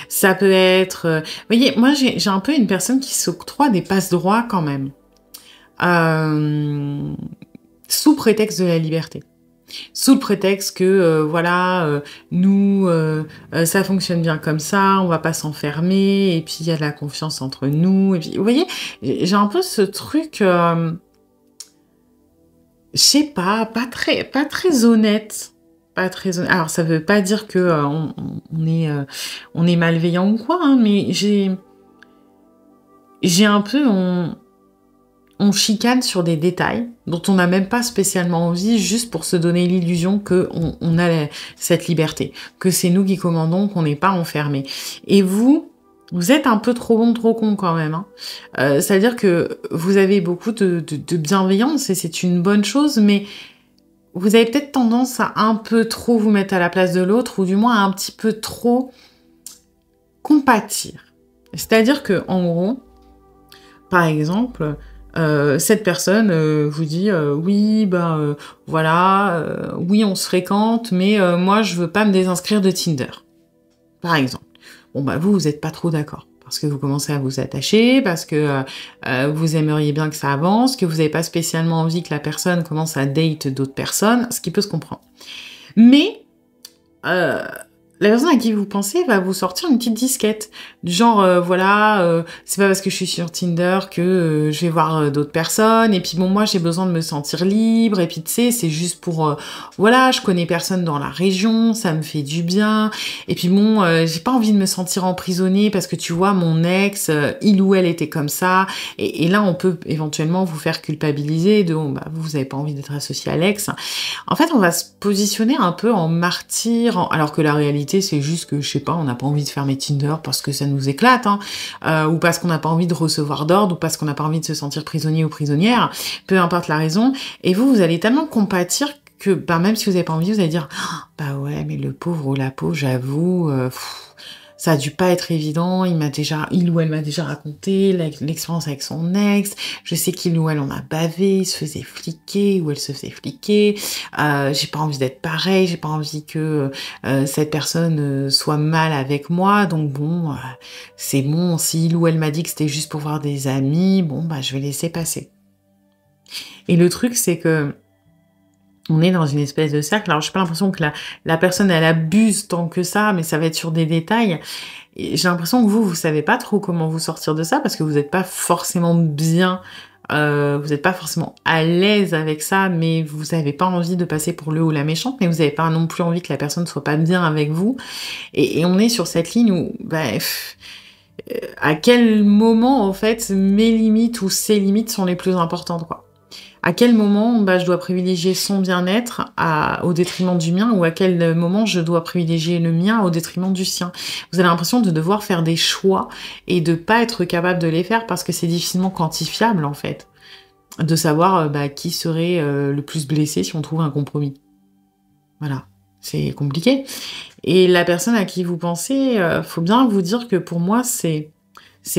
Ça peut être, vous voyez, moi j'ai un peu une personne qui s'octroie des passe-droits quand même, sous prétexte de la liberté. Sous le prétexte que nous ça fonctionne bien comme ça, on va pas s'enfermer et puis il y a de la confiance entre nous et puis vous voyez, j'ai un peu ce truc je sais pas très honnête. Pas très honnête. Alors ça veut pas dire que on est malveillant ou quoi hein, mais j'ai un peu on chicane sur des détails dont on n'a même pas spécialement envie, juste pour se donner l'illusion qu'on a cette liberté, que c'est nous qui commandons, qu'on n'est pas enfermés. Et vous êtes un peu trop bon, trop con quand même. Hein. C'est-à-dire que vous avez beaucoup de bienveillance et c'est une bonne chose, mais vous avez peut-être tendance à un peu trop vous mettre à la place de l'autre, ou du moins à un petit peu trop compatir. C'est-à-dire que, en gros, par exemple, cette personne vous dit oui, voilà, oui, on se fréquente, mais moi, je veux pas me désinscrire de Tinder, par exemple. Bon, bah vous n'êtes pas trop d'accord. Parce que vous commencez à vous attacher, parce que vous aimeriez bien que ça avance, que vous n'avez pas spécialement envie que la personne commence à date d'autres personnes, ce qui peut se comprendre. Mais la personne à qui vous pensez va vous sortir une petite disquette. Du genre, voilà, c'est pas parce que je suis sur Tinder que je vais voir d'autres personnes. Et puis bon, moi, j'ai besoin de me sentir libre. Et puis, tu sais, c'est juste pour... voilà, je connais personne dans la région, ça me fait du bien. Et puis bon, j'ai pas envie de me sentir emprisonnée parce que tu vois, mon ex, il ou elle était comme ça. Et là, on peut éventuellement vous faire culpabiliser de, bon, bah, vous avez pas envie d'être associé à l'ex. En fait, on va se positionner un peu en martyr, alors que la réalité, c'est juste que, je sais pas, on n'a pas envie de fermer Tinder parce que ça nous éclate, hein, ou parce qu'on n'a pas envie de recevoir d'ordre, ou parce qu'on n'a pas envie de se sentir prisonnier ou prisonnière, peu importe la raison. Et vous allez tellement compatir que, bah, même si vous n'avez pas envie, vous allez dire, oh, bah ouais, mais le pauvre ou la pauvre, j'avoue, ça a dû pas être évident, il ou elle m'a déjà raconté l'expérience avec son ex, je sais qu'il ou elle en a bavé, il se faisait fliquer, ou elle se faisait fliquer, j'ai pas envie d'être pareil, j'ai pas envie que cette personne soit mal avec moi, donc bon, c'est bon, si il ou elle m'a dit que c'était juste pour voir des amis, bon, bah je vais laisser passer. Et le truc, c'est que on est dans une espèce de cercle. Alors, j'ai pas l'impression que la personne, elle abuse tant que ça, mais ça va être sur des détails. Et j'ai l'impression que vous savez pas trop comment vous sortir de ça, parce que vous n'êtes pas forcément bien, vous n'êtes pas forcément à l'aise avec ça, mais vous n'avez pas envie de passer pour le ou la méchante, mais vous n'avez pas non plus envie que la personne soit pas bien avec vous. Et on est sur cette ligne où, à quel moment, en fait, mes limites ou ses limites sont les plus importantes, quoi. À quel moment je dois privilégier son bien-être au détriment du mien, ou à quel moment je dois privilégier le mien au détriment du sien. Vous avez l'impression de devoir faire des choix et de pas être capable de les faire parce que c'est difficilement quantifiable en fait. De savoir qui serait le plus blessé si on trouve un compromis. Voilà, c'est compliqué. Et la personne à qui vous pensez, faut bien vous dire que pour moi c'est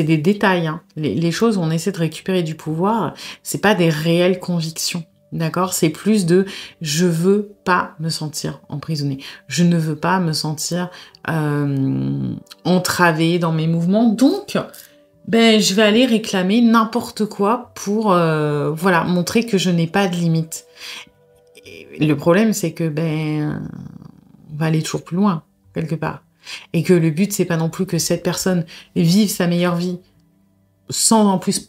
des détails, hein. Les choses où on essaie de récupérer du pouvoir, c'est pas des réelles convictions, d'accord? C'est plus de « je veux pas me sentir emprisonnée, je ne veux pas me sentir entravée dans mes mouvements, donc je vais aller réclamer n'importe quoi pour voilà, montrer que je n'ai pas de limite. » Le problème, c'est que on va aller toujours plus loin, quelque part. Et que le but, c'est pas non plus que cette personne vive sa meilleure vie sans en plus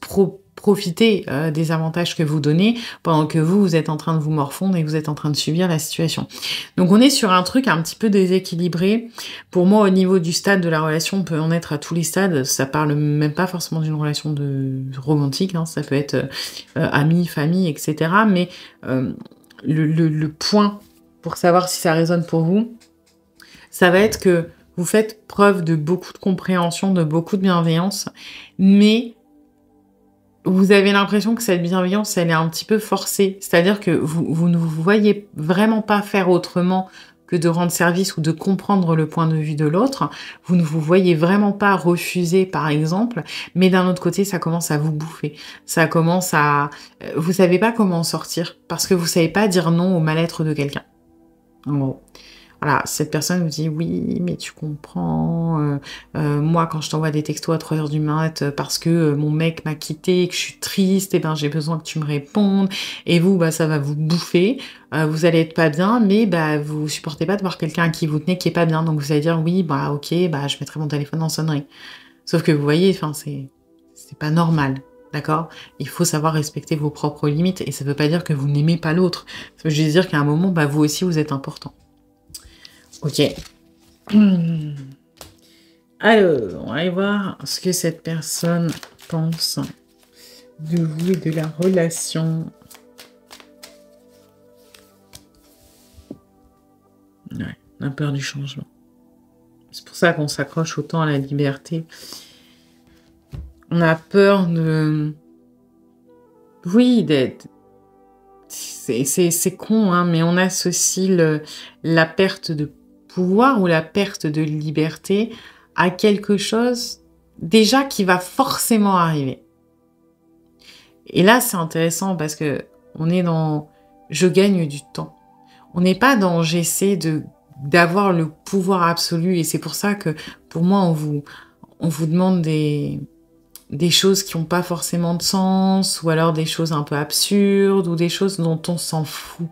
profiter des avantages que vous donnez, pendant que vous êtes en train de vous morfondre et vous êtes en train de subir la situation. Donc on est sur un truc un petit peu déséquilibré. Pour moi, au niveau du stade de la relation, on peut en être à tous les stades. Ça parle même pas forcément d'une relation romantique, hein. Ça peut être amis, famille, etc. Mais le point pour savoir si ça résonne pour vous, ça va être que vous faites preuve de beaucoup de compréhension, de beaucoup de bienveillance, mais vous avez l'impression que cette bienveillance, elle est un petit peu forcée. C'est-à-dire que vous ne vous voyez vraiment pas faire autrement que de rendre service ou de comprendre le point de vue de l'autre. Vous ne vous voyez vraiment pas refuser, par exemple, mais d'un autre côté, ça commence à vous bouffer. Ça commence à... Vous savez pas comment en sortir, parce que vous savez pas dire non au mal-être de quelqu'un. En gros. Voilà, cette personne vous dit « Oui, mais tu comprends, moi, quand je t'envoie des textos à 3h du mat parce que mon mec m'a quitté, que je suis triste, j'ai besoin que tu me répondes. » Et vous, ça va vous bouffer, vous allez être pas bien, mais vous supportez pas de voir quelqu'un à qui vous tenez qui est pas bien. Donc vous allez dire « Oui, ok, je mettrai mon téléphone en sonnerie. » Sauf que vous voyez, c'est pas normal. D'accord? Il faut savoir respecter vos propres limites, et ça veut pas dire que vous n'aimez pas l'autre. Ça veut juste dire qu'à un moment, vous aussi, vous êtes important. Ok. Alors, on va aller voir ce que cette personne pense de vous et de la relation. Ouais, on a peur du changement. C'est pour ça qu'on s'accroche autant à la liberté. On a peur de... Oui, d'être... C'est con, hein, mais on associe la perte de pouvoir ou la perte de liberté à quelque chose déjà qui va forcément arriver. Et là, c'est intéressant parce que on est dans je gagne du temps. On n'est pas dans j'essaie d'avoir le pouvoir absolu et c'est pour ça que pour moi on vous demande des choses qui n'ont pas forcément de sens, ou alors des choses un peu absurdes, ou des choses dont on s'en fout.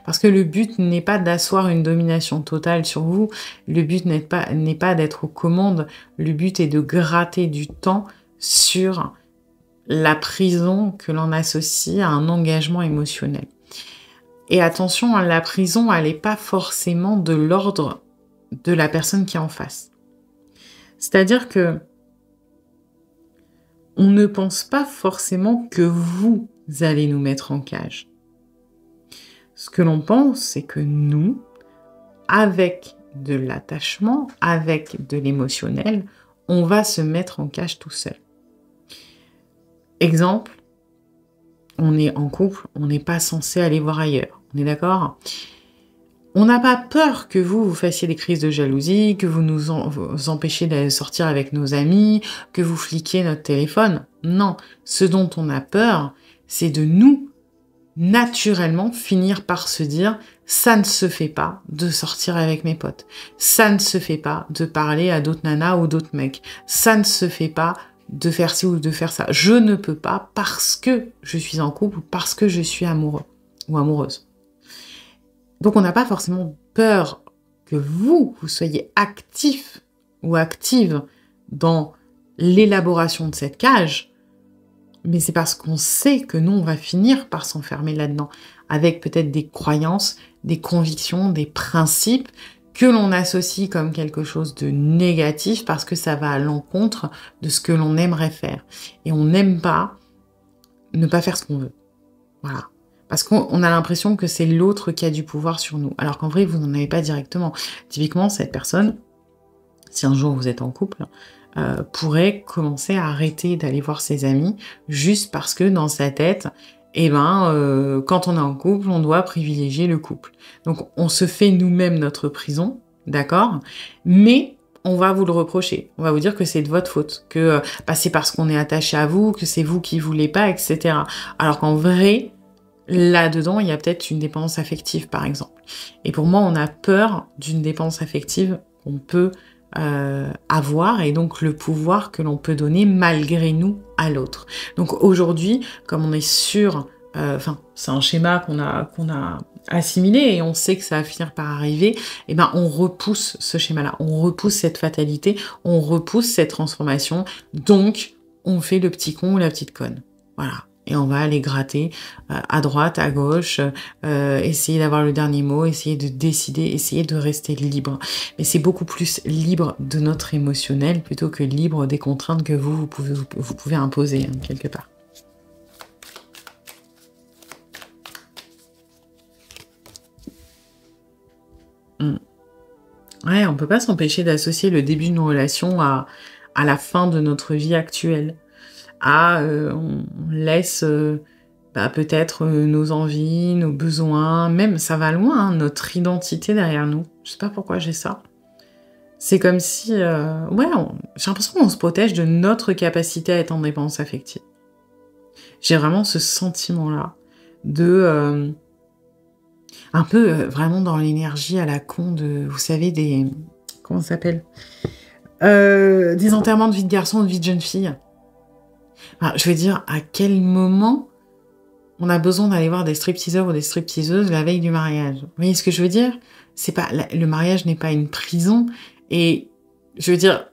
Parce que le but n'est pas d'asseoir une domination totale sur vous, le but n'est pas d'être aux commandes, le but est de gratter du temps sur la prison que l'on associe à un engagement émotionnel. Et attention, la prison, elle n'est pas forcément de l'ordre de la personne qui est en face. C'est-à-dire que on ne pense pas forcément que vous allez nous mettre en cage. Ce que l'on pense, c'est que nous, avec de l'attachement, avec de l'émotionnel, on va se mettre en cage tout seul. Exemple, on est en couple, on n'est pas censé aller voir ailleurs. On est d'accord ? On n'a pas peur que vous fassiez des crises de jalousie, que vous empêchiez de sortir avec nos amis, que vous fliquiez notre téléphone. Non, ce dont on a peur, c'est de nous, naturellement, finir par se dire « ça ne se fait pas de sortir avec mes potes. Ça ne se fait pas de parler à d'autres nanas ou d'autres mecs. Ça ne se fait pas de faire ci ou de faire ça. Je ne peux pas parce que je suis en couple ou parce que je suis amoureux ou amoureuse. » Donc, on n'a pas forcément peur que vous soyez actif ou active dans l'élaboration de cette cage, mais c'est parce qu'on sait que nous, on va finir par s'enfermer là-dedans, avec peut-être des croyances, des convictions, des principes que l'on associe comme quelque chose de négatif parce que ça va à l'encontre de ce que l'on aimerait faire. Et on n'aime pas ne pas faire ce qu'on veut. Voilà. Parce qu'on a l'impression que c'est l'autre qui a du pouvoir sur nous. Alors qu'en vrai, vous n'en avez pas directement. Typiquement, cette personne, si un jour vous êtes en couple, pourrait commencer à arrêter d'aller voir ses amis juste parce que dans sa tête, quand on est en couple, on doit privilégier le couple. Donc, on se fait nous-mêmes notre prison, d'accord ? Mais on va vous le reprocher. On va vous dire que c'est de votre faute, que c'est parce qu'on est attaché à vous, que c'est vous qui voulez pas, etc. Alors qu'en vrai... Là-dedans, il y a peut-être une dépendance affective, par exemple. Et pour moi, on a peur d'une dépendance affective qu'on peut avoir et donc le pouvoir que l'on peut donner malgré nous à l'autre. Donc aujourd'hui, comme on est sûr, c'est un schéma qu'on a assimilé et on sait que ça va finir par arriver, on repousse ce schéma-là, on repousse cette fatalité, on repousse cette transformation, donc on fait le petit con ou la petite conne. Voilà. Et on va aller gratter à droite, à gauche, essayer d'avoir le dernier mot, essayer de décider, essayer de rester libre. Mais c'est beaucoup plus libre de notre émotionnel plutôt que libre des contraintes que vous pouvez imposer, hein, quelque part. Ouais, on peut pas s'empêcher d'associer le début d'une relation à la fin de notre vie actuelle. On laisse peut-être nos envies, nos besoins, même ça va loin, hein, notre identité derrière nous. Je sais pas pourquoi j'ai ça. C'est comme si, j'ai l'impression qu'on se protège de notre capacité à être en dépendance affective. J'ai vraiment ce sentiment-là de un peu vraiment dans l'énergie à la con de, vous savez, des... Comment ça s'appelle des enterrements de vie de garçon ou de vie de jeune fille. Je veux dire, à quel moment on a besoin d'aller voir des stripteaseurs ou des stripteaseuses la veille du mariage? Vous voyez ce que je veux dire? Le mariage n'est pas une prison. Et je veux dire,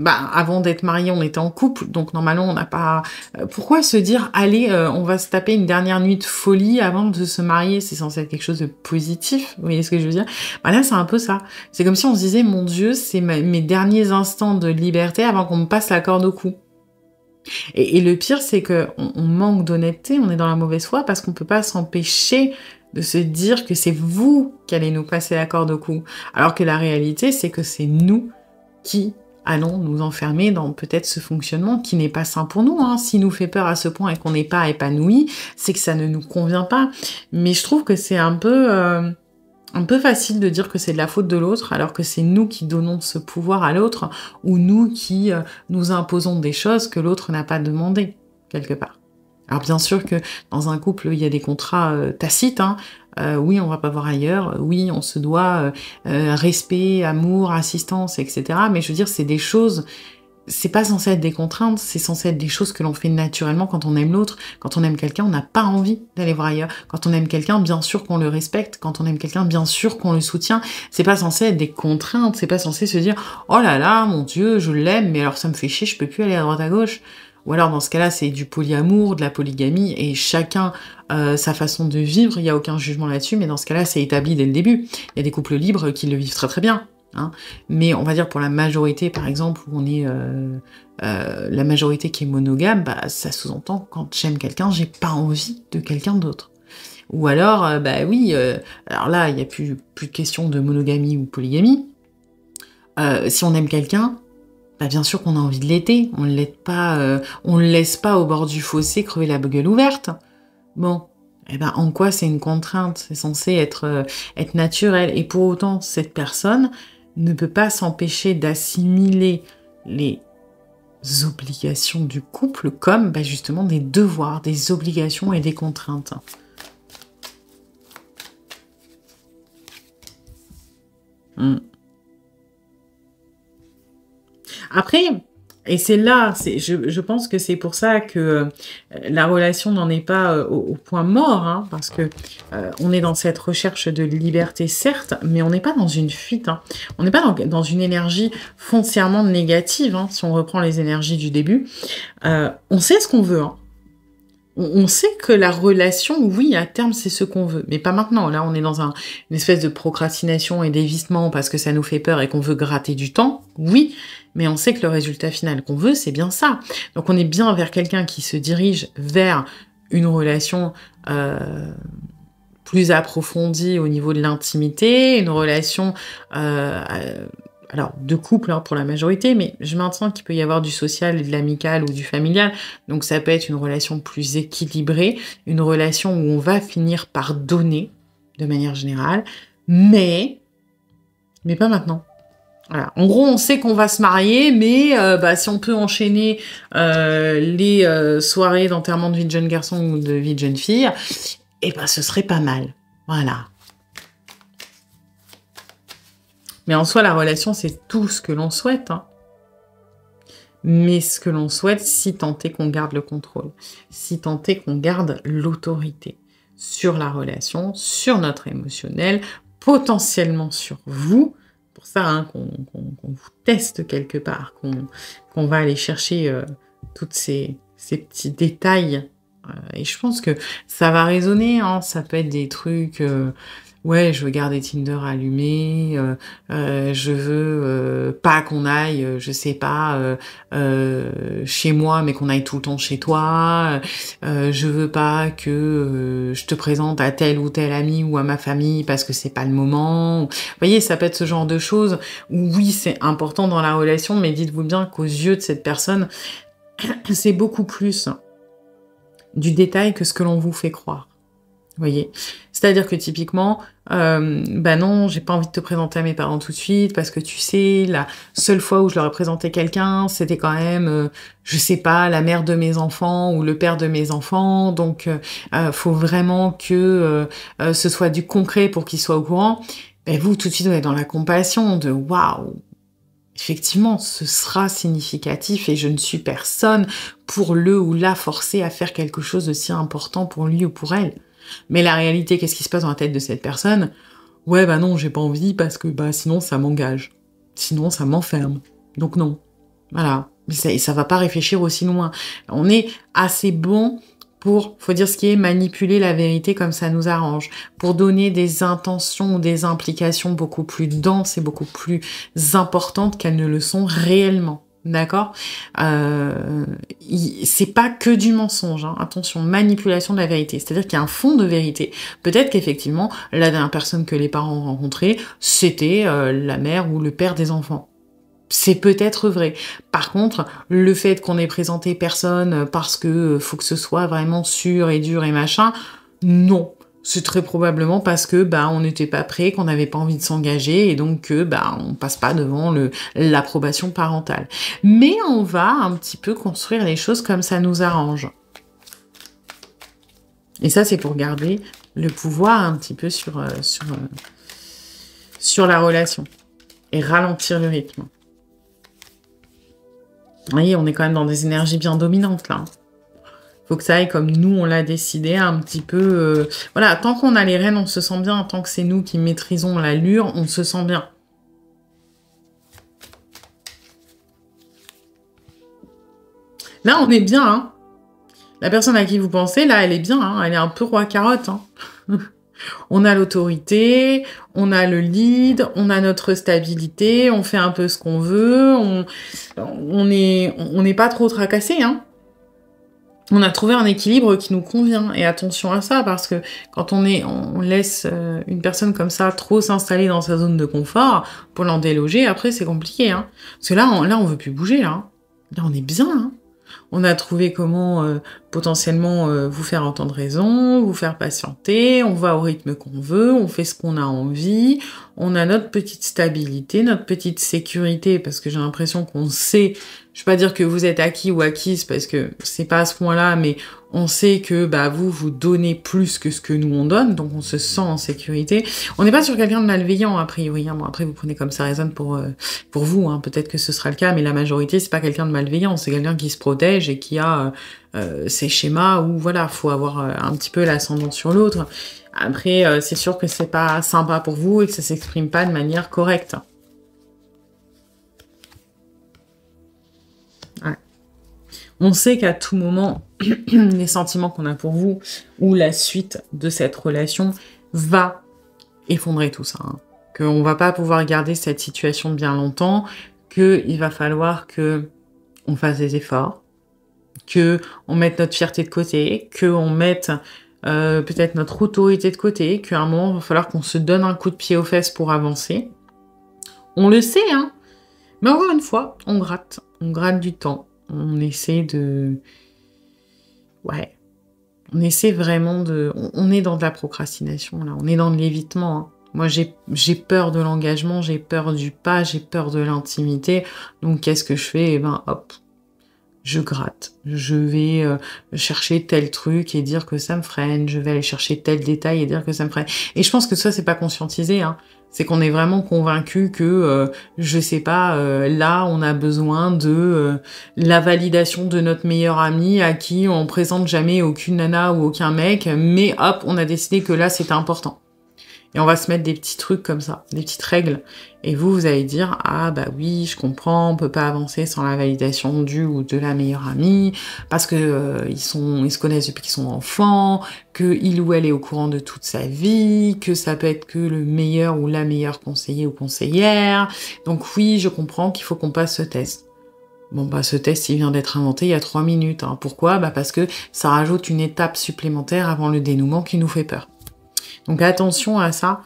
avant d'être marié, on était en couple, donc normalement, on n'a pas... Pourquoi se dire, allez, on va se taper une dernière nuit de folie avant de se marier? C'est censé être quelque chose de positif, vous voyez ce que je veux dire? Là, c'est un peu ça. C'est comme si on se disait, mon Dieu, c'est mes derniers instants de liberté avant qu'on me passe la corde au cou. Et le pire, c'est que on manque d'honnêteté, on est dans la mauvaise foi parce qu'on peut pas s'empêcher de se dire que c'est vous qui allez nous passer la corde au cou. Alors que la réalité, c'est que c'est nous qui allons nous enfermer dans peut-être ce fonctionnement qui n'est pas sain pour nous. Hein. S'il nous fait peur à ce point et qu'on n'est pas épanoui, c'est que ça ne nous convient pas. Mais je trouve que c'est un peu facile de dire que c'est de la faute de l'autre, alors que c'est nous qui donnons ce pouvoir à l'autre, ou nous qui nous imposons des choses que l'autre n'a pas demandé, quelque part. Alors bien sûr que dans un couple, il y a des contrats tacites, hein. Oui, on va pas voir ailleurs, oui, on se doit respect, amour, assistance, etc. Mais je veux dire, c'est des choses, c'est pas censé être des contraintes, c'est censé être des choses que l'on fait naturellement quand on aime l'autre. Quand on aime quelqu'un, on n'a pas envie d'aller voir ailleurs. Quand on aime quelqu'un, bien sûr qu'on le respecte. Quand on aime quelqu'un, bien sûr qu'on le soutient. C'est pas censé être des contraintes, c'est pas censé se dire « Oh là là, mon Dieu, je l'aime, mais alors ça me fait chier, je peux plus aller à droite à gauche. » Ou alors, dans ce cas-là, c'est du polyamour, de la polygamie, et chacun sa façon de vivre, il n'y a aucun jugement là-dessus, mais dans ce cas-là, c'est établi dès le début. Il y a des couples libres qui le vivent très très bien. Hein. Mais on va dire pour la majorité, par exemple, où on est la majorité qui est monogame, bah, ça sous-entend quand j'aime quelqu'un, j'ai pas envie de quelqu'un d'autre. Ou alors, bah oui, alors là, il n'y a plus de question de monogamie ou polygamie. Si on aime quelqu'un, bah bien sûr qu'on a envie de l'aider, on le laisse pas au bord du fossé crever la gueule ouverte. Bon, eh ben en quoi c'est une contrainte? C'est censé être naturel. Et pour autant, cette personne ne peut pas s'empêcher d'assimiler les obligations du couple comme bah, justement des devoirs, des obligations et des contraintes. Après, et c'est là, je pense que c'est pour ça que la relation n'en est pas au point mort, hein, parce que on est dans cette recherche de liberté, certes, mais on n'est pas dans une fuite. Hein. On n'est pas dans une énergie foncièrement négative, hein, si on reprend les énergies du début. On sait ce qu'on veut. Hein. On sait que la relation, oui, à terme, c'est ce qu'on veut, mais pas maintenant. Là, on est dans une espèce de procrastination et d'évitement parce que ça nous fait peur et qu'on veut gratter du temps, oui, mais on sait que le résultat final qu'on veut, c'est bien ça. Donc, on est bien vers quelqu'un qui se dirige vers une relation plus approfondie au niveau de l'intimité, une relation... alors, de couple hein, pour la majorité, mais je maintiens qu'il peut y avoir du social, de l'amical ou du familial. Donc ça peut être une relation plus équilibrée, une relation où on va finir par donner, de manière générale, mais pas maintenant. Voilà. En gros, on sait qu'on va se marier, mais si on peut enchaîner les soirées d'enterrement de vie de jeune garçon ou de vie de jeune fille, eh ben ce serait pas mal. Voilà. Mais en soi, la relation, c'est tout ce que l'on souhaite. Hein. Mais ce que l'on souhaite, si tant est qu'on garde le contrôle, si tant est qu'on garde l'autorité sur la relation, sur notre émotionnel, potentiellement sur vous. Pour ça hein, qu'on vous teste quelque part, qu'on va aller chercher tous ces petits détails. Et je pense que ça va résonner. Hein. Ça peut être des trucs... ouais, je veux garder Tinder allumé, je veux pas qu'on aille, je sais pas, chez moi, mais qu'on aille tout le temps chez toi, je veux pas que je te présente à tel ou tel ami ou à ma famille parce que c'est pas le moment. Vous voyez, ça peut être ce genre de choses où oui, c'est important dans la relation, mais dites-vous bien qu'aux yeux de cette personne, c'est beaucoup plus du détail que ce que l'on vous fait croire. Vous voyez, c'est-à-dire que typiquement, bah non, j'ai pas envie de te présenter à mes parents tout de suite parce que tu sais, la seule fois où je leur ai présenté quelqu'un, c'était quand même, je sais pas, la mère de mes enfants ou le père de mes enfants. Donc, faut vraiment que ce soit du concret pour qu'ils soient au courant. Ben vous, tout de suite, vous êtes dans la compassion de waouh. Effectivement, ce sera significatif et je ne suis personne pour le ou la forcer à faire quelque chose de si important pour lui ou pour elle. Mais la réalité, qu'est-ce qui se passe dans la tête de cette personne? Ouais, bah non, j'ai pas envie parce que bah sinon ça m'engage. Sinon ça m'enferme. Donc non. Voilà. Et ça va pas réfléchir aussi loin. On est assez bon pour, faut dire ce qui est, manipuler la vérité comme ça nous arrange. Pour donner des intentions ou des implications beaucoup plus denses et beaucoup plus importantes qu'elles ne le sont réellement. D'accord, c'est pas que du mensonge, hein. Attention, manipulation de la vérité. C'est-à-dire qu'il y a un fond de vérité. Peut-être qu'effectivement, la dernière personne que les parents ont rencontrée, c'était la mère ou le père des enfants. C'est peut-être vrai. Par contre, le fait qu'on ait présenté personne parce que faut que ce soit vraiment sûr et dur et machin, non. C'est très probablement parce que on n'était pas prêt, qu'on n'avait pas envie de s'engager et donc que on passe pas devant l'approbation parentale. Mais on va un petit peu construire les choses comme ça nous arrange. Et ça, c'est pour garder le pouvoir un petit peu sur la relation et ralentir le rythme. Vous voyez, on est quand même dans des énergies bien dominantes là. Faut que ça aille comme nous, on l'a décidé, un petit peu... Voilà, tant qu'on a les rênes, on se sent bien. Tant que c'est nous qui maîtrisons l'allure, on se sent bien. Là, on est bien, hein. La personne à qui vous pensez, là, elle est bien, hein. Elle est un peu roi carotte, hein. On a l'autorité, on a le lead, on a notre stabilité, on fait un peu ce qu'on veut, on n'est pas trop tracassé, hein. On a trouvé un équilibre qui nous convient. Et attention à ça, parce que quand on laisse une personne comme ça trop s'installer dans sa zone de confort, pour l'en déloger, après c'est compliqué. Hein. Parce que là, on veut plus bouger. Là, là on est bien. Hein. On a trouvé comment potentiellement vous faire entendre raison, vous faire patienter, on va au rythme qu'on veut, on fait ce qu'on a envie, on a notre petite stabilité, notre petite sécurité, parce que j'ai l'impression qu'on sait, je vais pas dire que vous êtes acquis ou acquise, parce que c'est pas à ce point-là, mais on sait que vous donnez plus que ce que nous on donne, donc on se sent en sécurité. On n'est pas sur quelqu'un de malveillant, a priori. Hein. Bon, après, vous prenez comme ça résonne pour vous, hein. Peut-être que ce sera le cas, mais la majorité, c'est pas quelqu'un de malveillant, c'est quelqu'un qui se protège et qui a ces schémas où, voilà, faut avoir un petit peu l'ascendant sur l'autre. Après, c'est sûr que c'est pas sympa pour vous et que ça s'exprime pas de manière correcte. Ouais. On sait qu'à tout moment, les sentiments qu'on a pour vous ou la suite de cette relation va effondrer tout ça. Hein. Qu'on va pas pouvoir garder cette situation bien longtemps, qu'il va falloir que on fasse des efforts, que on mette notre fierté de côté, que on mette peut-être notre autorité de côté, qu'à un moment, il va falloir qu'on se donne un coup de pied aux fesses pour avancer. On le sait, hein. Mais encore une fois, on gratte du temps. On essaie de... Ouais. On essaie vraiment de... On est dans de la procrastination, là. On est dans de l'évitement, hein. Moi, j'ai peur de l'engagement, j'ai peur du pas, j'ai peur de l'intimité. Donc, qu'est-ce que je fais? Eh ben, hop, je gratte. Je vais chercher tel truc et dire que ça me freine. Je vais aller chercher tel détail et dire que ça me freine. Et je pense que ça, c'est pas conscientisé, hein. C'est qu'on est vraiment convaincu que, je sais pas, là, on a besoin de la validation de notre meilleur ami à qui on présente jamais aucune nana ou aucun mec, mais hop, on a décidé que là, c'était important. Et on va se mettre des petits trucs comme ça, des petites règles. Et vous allez dire, ah bah oui, je comprends, on peut pas avancer sans la validation du ou de la meilleure amie, parce que ils se connaissent depuis qu'ils sont enfants, que il ou elle est au courant de toute sa vie, que ça peut être que le meilleur ou la meilleure conseiller ou conseillère. Donc oui, je comprends qu'il faut qu'on passe ce test. Bon bah ce test il vient d'être inventé il y a 3 minutes. Hein. Pourquoi? Bah parce que ça rajoute une étape supplémentaire avant le dénouement qui nous fait peur. Donc attention à ça,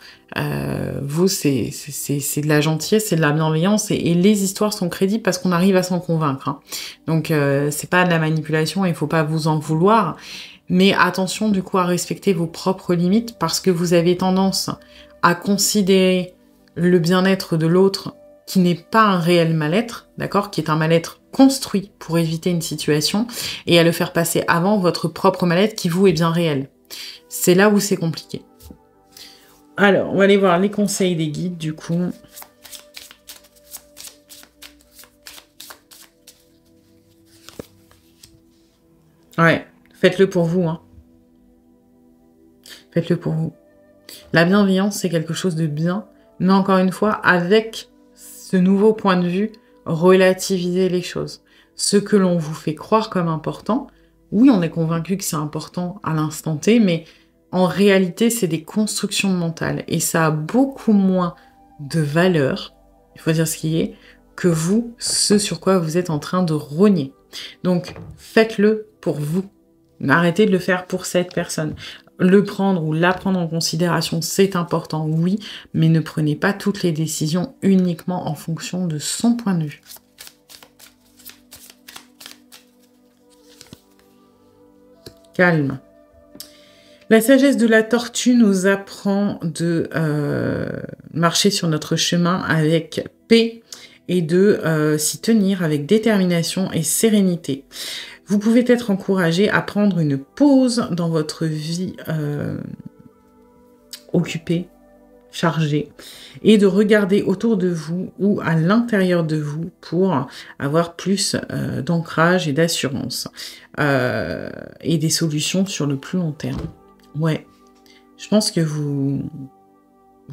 vous c'est de la gentillesse, c'est de la bienveillance et les histoires sont crédibles parce qu'on arrive à s'en convaincre. Hein. Donc c'est pas de la manipulation, il faut pas vous en vouloir, mais attention du coup à respecter vos propres limites parce que vous avez tendance à considérer le bien-être de l'autre qui n'est pas un réel mal-être, d'accord, qui est un mal-être construit pour éviter une situation et à le faire passer avant votre propre mal-être qui vous est bien réel. C'est là où c'est compliqué. Alors, on va aller voir les conseils des guides, du coup. Ouais, faites-le pour vous, hein. Faites-le pour vous. La bienveillance, c'est quelque chose de bien, mais encore une fois, avec ce nouveau point de vue, relativiser les choses. Ce que l'on vous fait croire comme important, oui, on est convaincu que c'est important à l'instant T, mais... En réalité, c'est des constructions mentales et ça a beaucoup moins de valeur, il faut dire ce qui est, que vous, ce sur quoi vous êtes en train de rogner. Donc, faites-le pour vous. Arrêtez de le faire pour cette personne. Le prendre ou la prendre en considération, c'est important, oui, mais ne prenez pas toutes les décisions uniquement en fonction de son point de vue. Calme. La sagesse de la tortue nous apprend de marcher sur notre chemin avec paix et de s'y tenir avec détermination et sérénité. Vous pouvez être encouragé à prendre une pause dans votre vie occupée, chargée, et de regarder autour de vous ou à l'intérieur de vous pour avoir plus d'ancrage et d'assurance et des solutions sur le plus long terme. Ouais, je pense que vous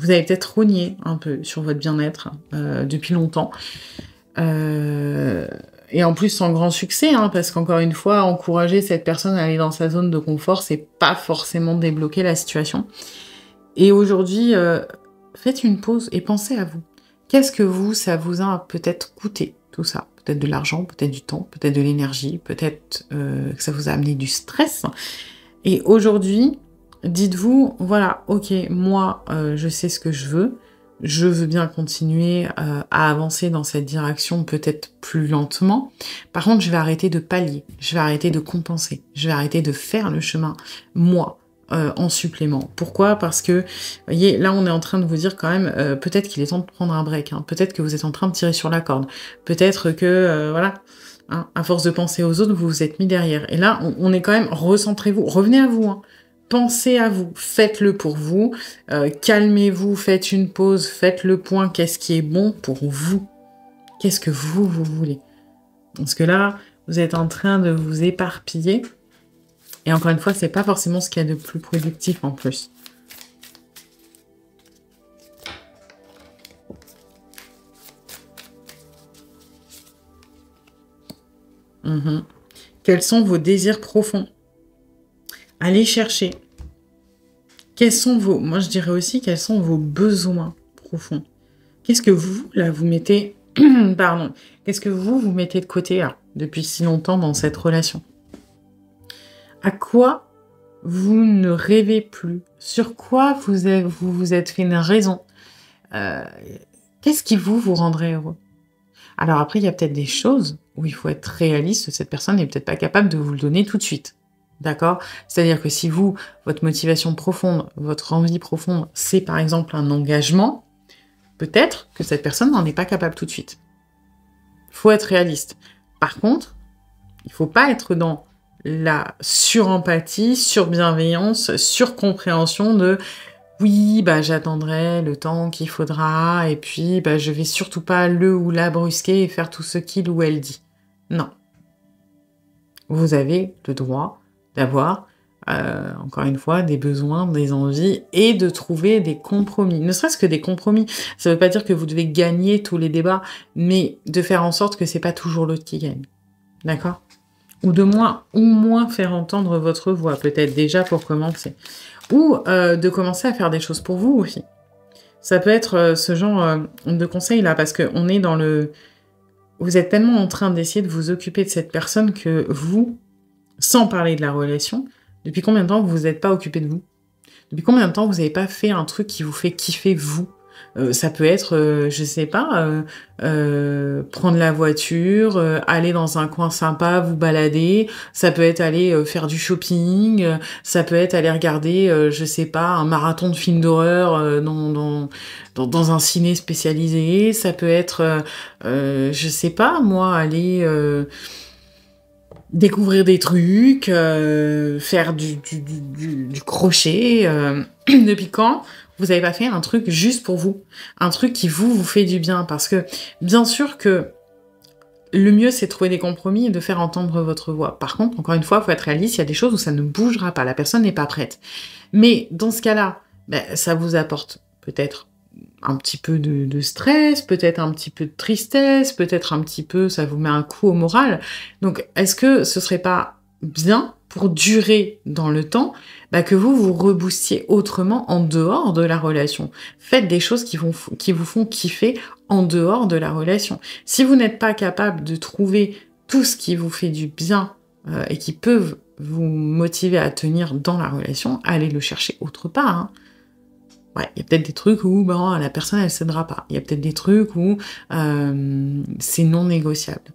avez peut-être rogné un peu sur votre bien-être depuis longtemps. Et en plus sans grand succès, hein, parce qu'encore une fois, encourager cette personne à aller dans sa zone de confort, c'est pas forcément débloquer la situation. Et aujourd'hui, faites une pause et pensez à vous. Qu'est-ce que ça vous a peut-être coûté, tout ça? Peut-être de l'argent, peut-être du temps, peut-être de l'énergie, peut-être que ça vous a amené du stress. Et aujourd'hui, dites-vous, voilà, ok, moi, je sais ce que je veux bien continuer à avancer dans cette direction, peut-être plus lentement. Par contre, je vais arrêter de pallier, je vais arrêter de compenser, je vais arrêter de faire le chemin, moi, en supplément. Pourquoi? Parce que, vous voyez, là, on est en train de vous dire quand même, peut-être qu'il est temps de prendre un break, hein, peut-être que vous êtes en train de tirer sur la corde, peut-être que, voilà, hein, à force de penser aux autres, vous vous êtes mis derrière. Et là, on est quand même, recentrez-vous, revenez à vous, hein. Pensez à vous, faites-le pour vous, calmez-vous, faites une pause, faites le point, qu'est-ce qui est bon pour vous? Qu'est-ce que vous voulez? Parce que là, vous êtes en train de vous éparpiller, et encore une fois, c'est pas forcément ce qu'il y a de plus productif en plus. Quels sont vos désirs profonds? Allez chercher. Quels sont moi je dirais aussi, quels sont vos besoins profonds? Qu'est-ce que vous, là, vous mettez, pardon, qu'est-ce que vous mettez de côté, là, depuis si longtemps dans cette relation? À quoi vous ne rêvez plus? Sur quoi vous êtes fait une raison? Qu'est-ce qui vous rendrait heureux? Alors après, il y a peut-être des choses où il faut être réaliste, cette personne n'est peut-être pas capable de vous le donner tout de suite. D'accord? C'est-à-dire que si vous, votre motivation profonde, votre envie profonde, c'est par exemple un engagement, peut-être que cette personne n'en est pas capable tout de suite. Il faut être réaliste. Par contre, il ne faut pas être dans la surempathie, surbienveillance, surcompréhension de oui, bah j'attendrai le temps qu'il faudra, et puis bah je vais surtout pas le ou la brusquer et faire tout ce qu'il ou elle dit. Non. Vous avez le droit d'avoir, encore une fois, des besoins, des envies, et de trouver des compromis. Ne serait-ce que des compromis. Ça ne veut pas dire que vous devez gagner tous les débats, mais de faire en sorte que c'est pas toujours l'autre qui gagne. D'accord? Ou moins faire entendre votre voix, peut-être déjà pour commencer. Ou de commencer à faire des choses pour vous aussi. Ça peut être ce genre de conseil-là, parce qu'on est dans le... Vous êtes tellement en train d'essayer de vous occuper de cette personne que vous, sans parler de la relation, depuis combien de temps vous vous êtes pas occupé de vous? Depuis combien de temps vous n'avez pas fait un truc qui vous fait kiffer vous? Ça peut être, je sais pas, prendre la voiture, aller dans un coin sympa, vous balader. Ça peut être aller faire du shopping. Ça peut être aller regarder, je sais pas, un marathon de films d'horreur dans un ciné spécialisé. Ça peut être, je sais pas, moi, aller découvrir des trucs, faire du crochet. Depuis quand vous n'avez pas fait un truc juste pour vous? Un truc qui vous fait du bien? Parce que, bien sûr que le mieux, c'est de trouver des compromis et de faire entendre votre voix. Par contre, encore une fois, il faut être réaliste, il y a des choses où ça ne bougera pas, la personne n'est pas prête. Mais dans ce cas-là, ça vous apporte peut-être un petit peu de stress, peut-être un petit peu de tristesse, peut-être un petit peu, ça vous met un coup au moral. Donc, est-ce que ce serait pas bien pour durer dans le temps, bah que vous vous reboostiez autrement en dehors de la relation. Faites des choses qui vous font kiffer en dehors de la relation. Si vous n'êtes pas capable de trouver tout ce qui vous fait du bien et qui peuvent vous motiver à tenir dans la relation, allez le chercher autre part. Hein. Ouais, il y a peut-être des trucs où la personne, elle cédera pas. Il y a peut-être des trucs où c'est non négociable.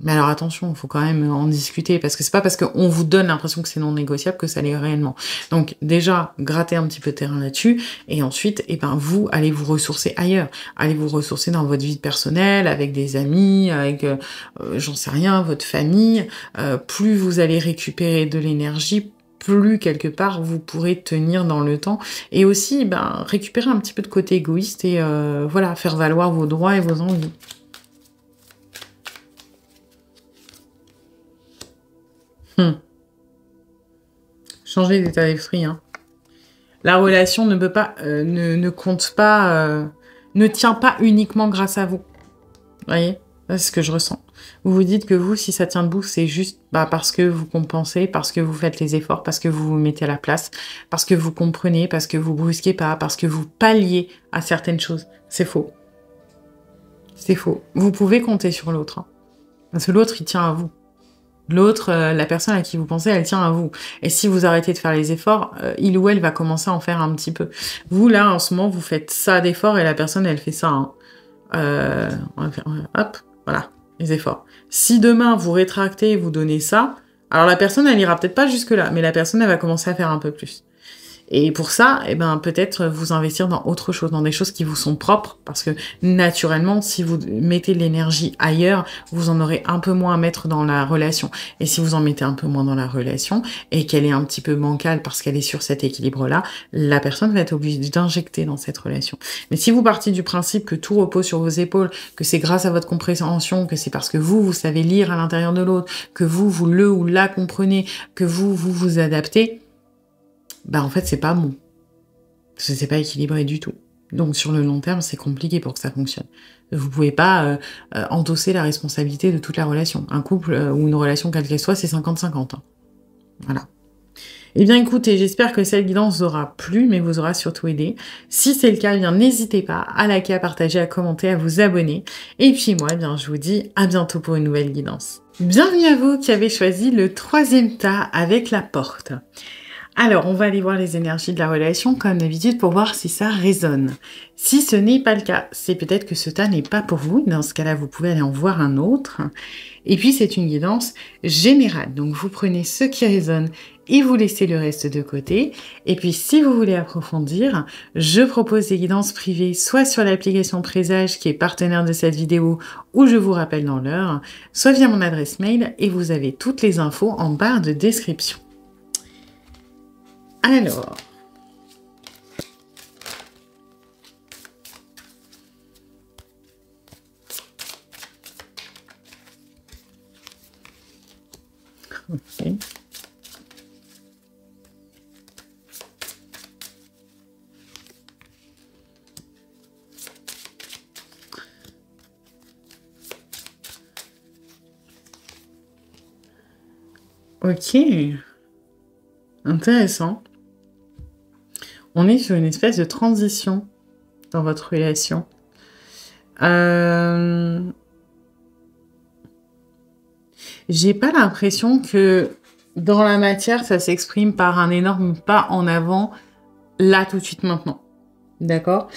Mais alors attention, il faut quand même en discuter, parce que c'est pas parce qu'on vous donne l'impression que c'est non négociable que ça l'est réellement. Donc déjà, grattez un petit peu de terrain là-dessus, et ensuite, vous allez vous ressourcer ailleurs. Allez vous ressourcer dans votre vie personnelle, avec des amis, avec, j'en sais rien, votre famille. Plus vous allez récupérer de l'énergie, plus quelque part vous pourrez tenir dans le temps, et aussi récupérer un petit peu de côté égoïste, et faire valoir vos droits et vos envies. Changer d'état d'esprit. Hein. La relation ne peut pas, ne compte pas, ne tient pas uniquement grâce à vous. Vous voyez, c'est ce que je ressens. Vous vous dites que vous, si ça tient debout, c'est juste parce que vous compensez, parce que vous faites les efforts, parce que vous vous mettez à la place, parce que vous comprenez, parce que vous brusquez pas, parce que vous palliez à certaines choses. C'est faux. C'est faux. Vous pouvez compter sur l'autre. Hein. Parce que l'autre, il tient à vous. L'autre, la personne à qui vous pensez, elle tient à vous. Et si vous arrêtez de faire les efforts, il ou elle va commencer à en faire un petit peu. Vous, là, en ce moment, vous faites ça d'efforts et la personne, elle fait ça. Hein. On va faire, hop, voilà, les efforts. Si demain, vous rétractez et vous donnez ça, alors la personne, elle ira peut-être pas jusque-là, mais la personne, elle va commencer à faire un peu plus. Et pour ça, peut-être vous investir dans autre chose, dans des choses qui vous sont propres, parce que naturellement, si vous mettez de l'énergie ailleurs, vous en aurez un peu moins à mettre dans la relation. Et si vous en mettez un peu moins dans la relation, et qu'elle est un petit peu bancale parce qu'elle est sur cet équilibre-là, la personne va être obligée d'injecter dans cette relation. Mais si vous partez du principe que tout repose sur vos épaules, que c'est grâce à votre compréhension, que c'est parce que vous savez lire à l'intérieur de l'autre, que vous le ou la comprenez, que vous adaptez, en fait, c'est pas bon. Parce que c'est pas équilibré du tout. Donc, sur le long terme, c'est compliqué pour que ça fonctionne. Vous pouvez pas endosser la responsabilité de toute la relation. Un couple ou une relation, quelle qu'elle soit, c'est 50-50. Hein. Voilà. Eh bien, écoutez, j'espère que cette guidance vous aura plu, mais vous aura surtout aidé. Si c'est le cas, n'hésitez pas à liker, à partager, à commenter, à vous abonner. Et puis moi, je vous dis à bientôt pour une nouvelle guidance. Bienvenue à vous qui avez choisi le 3e tas avec la porte. Alors, on va aller voir les énergies de la relation, comme d'habitude, pour voir si ça résonne. Si ce n'est pas le cas, c'est peut-être que ce tas n'est pas pour vous. Dans ce cas-là, vous pouvez aller en voir un autre. Et puis, c'est une guidance générale. Donc, vous prenez ce qui résonne et vous laissez le reste de côté. Et puis, si vous voulez approfondir, je propose des guidances privées, soit sur l'application Présage, qui est partenaire de cette vidéo, ou je vous rappelle dans l'heure, soit via mon adresse mail, et vous avez toutes les infos en barre de description. Alors, ok. Ok, intéressant. On est sur une espèce de transition dans votre relation. J'ai pas l'impression que dans la matière, ça s'exprime par un énorme pas en avant, là, tout de suite, maintenant. D'accord ?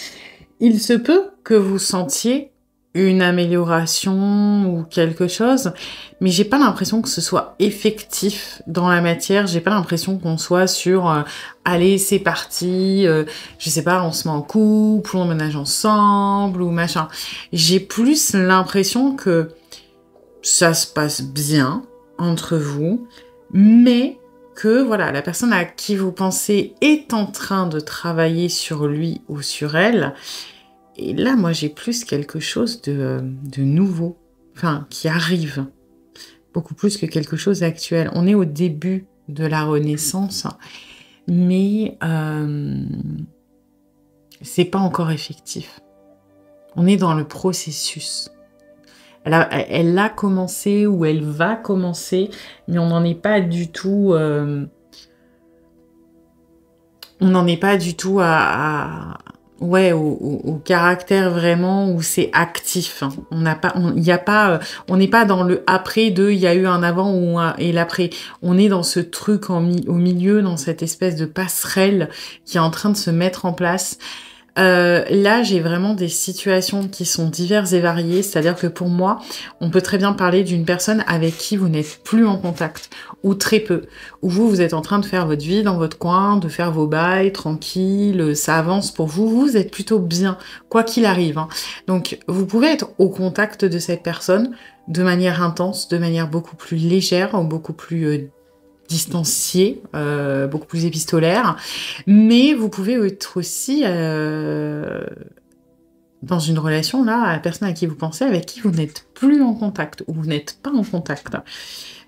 Il se peut que vous sentiez une amélioration ou quelque chose, mais j'ai pas l'impression que ce soit effectif dans la matière. J'ai pas l'impression qu'on soit sur allez, c'est parti, je sais pas, on se met en couple, on ménage ensemble ou machin. J'ai plus l'impression que ça se passe bien entre vous, mais que voilà, la personne à qui vous pensez est en train de travailler sur lui ou sur elle. Et là, moi, j'ai plus quelque chose de nouveau, enfin, qui arrive, beaucoup plus que quelque chose d'actuel. On est au début de la Renaissance, mais c'est pas encore effectif. On est dans le processus. elle a commencé ou elle va commencer, mais on n'en est pas du tout... on n'en est pas du tout ouais, au caractère vraiment où c'est actif, hein. On n'a pas, il y a pas, on n'est pas dans le après de, il y a eu un avant ou et l'après. On est dans ce truc au milieu, dans cette espèce de passerelle qui est en train de se mettre en place. Là, j'ai vraiment des situations qui sont diverses et variées, c'est-à-dire que pour moi, on peut très bien parler d'une personne avec qui vous n'êtes plus en contact, ou très peu, où vous êtes en train de faire votre vie dans votre coin, de faire vos bails, tranquille, ça avance pour vous, vous êtes plutôt bien, quoi qu'il arrive, hein. Donc, vous pouvez être au contact de cette personne de manière intense, de manière beaucoup plus légère, ou beaucoup plus distancié, beaucoup plus épistolaire, mais vous pouvez être aussi dans une relation, là, à la personne à qui vous pensez, avec qui vous n'êtes plus en contact, ou vous n'êtes pas en contact.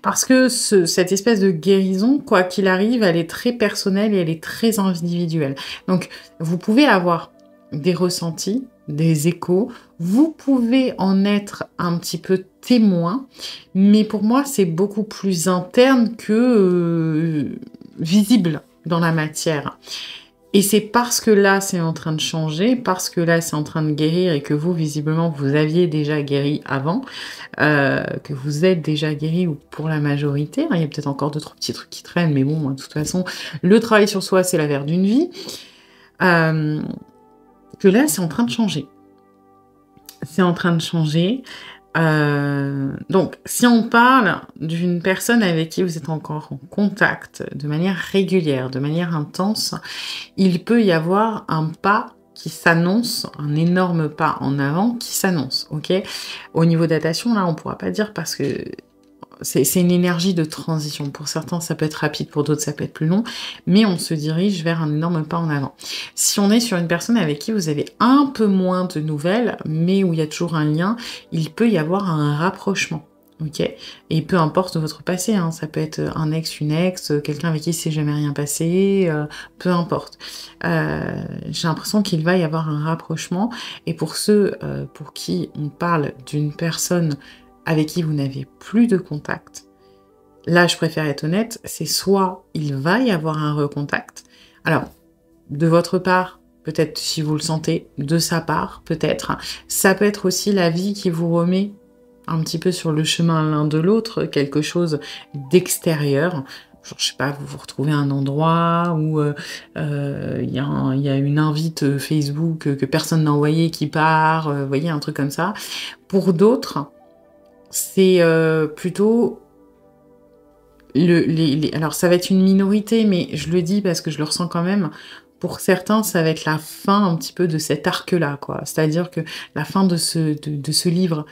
Parce que cette espèce de guérison, quoi qu'il arrive, elle est très personnelle et elle est très individuelle. Donc, vous pouvez avoir des ressentis, des échos, vous pouvez en être un petit peu témoin, mais pour moi, c'est beaucoup plus interne que visible dans la matière. Et c'est parce que là, c'est en train de changer, parce que là, c'est en train de guérir et que vous, visiblement, vous aviez déjà guéri avant, que vous êtes déjà guéri ou pour la majorité. Il y a peut-être encore d'autres petits trucs qui traînent, mais bon, de toute façon, le travail sur soi, c'est l'affaire d'une vie. Que là, c'est en train de changer. C'est en train de changer. Donc, si on parle d'une personne avec qui vous êtes encore en contact de manière régulière, de manière intense, il peut y avoir un pas qui s'annonce, un énorme pas en avant qui s'annonce, ok? Au niveau datation, là, on pourra pas dire parce que c'est une énergie de transition. Pour certains, ça peut être rapide, pour d'autres, ça peut être plus long, mais on se dirige vers un énorme pas en avant. Si on est sur une personne avec qui vous avez un peu moins de nouvelles, mais où il y a toujours un lien, il peut y avoir un rapprochement. Ok, et peu importe votre passé, hein, ça peut être un ex, une ex, quelqu'un avec qui il s'est jamais rien passé, peu importe. J'ai l'impression qu'il va y avoir un rapprochement, et pour ceux pour qui on parle d'une personne avec qui vous n'avez plus de contact, là je préfère être honnête, c'est soit il va y avoir un recontact, alors de votre part, peut-être si vous le sentez, de sa part peut-être, ça peut être aussi la vie qui vous remet un petit peu sur le chemin l'un de l'autre, quelque chose d'extérieur. Genre, je sais pas, vous vous retrouvez à un endroit où il y a une invite Facebook que personne n'a envoyée qui part, vous voyez, un truc comme ça. Pour d'autres, c'est plutôt... Alors, ça va être une minorité, mais je le dis parce que je le ressens quand même. Pour certains, ça va être la fin un petit peu de cet arc-là, quoi. C'est-à-dire que la fin de ce livre,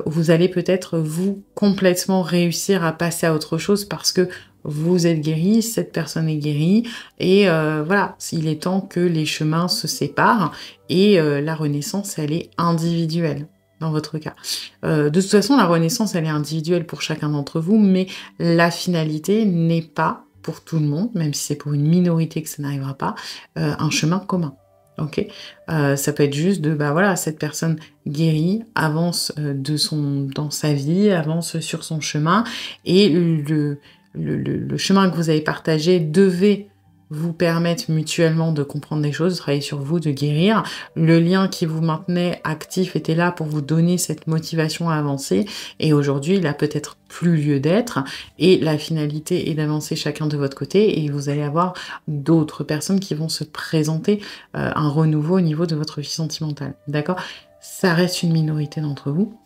vous allez peut-être, vous, complètement réussir à passer à autre chose parce que vous êtes guéri, cette personne est guérie, et voilà, il est temps que les chemins se séparent, et la renaissance, elle est individuelle. Dans votre cas. De toute façon, la renaissance, elle est individuelle pour chacun d'entre vous, mais la finalité n'est pas pour tout le monde, même si c'est pour une minorité que ça n'arrivera pas, un chemin commun. Ok, ça peut être juste de, bah voilà, cette personne guérie, avance dans sa vie, avance sur son chemin, et le chemin que vous avez partagé devait vous permettre mutuellement de comprendre des choses, de travailler sur vous, de guérir. Le lien qui vous maintenait actif était là pour vous donner cette motivation à avancer, et aujourd'hui, il a peut-être plus lieu d'être, et la finalité est d'avancer chacun de votre côté, et vous allez avoir d'autres personnes qui vont se présenter, un renouveau au niveau de votre vie sentimentale. D'accord? Ça reste une minorité d'entre vous.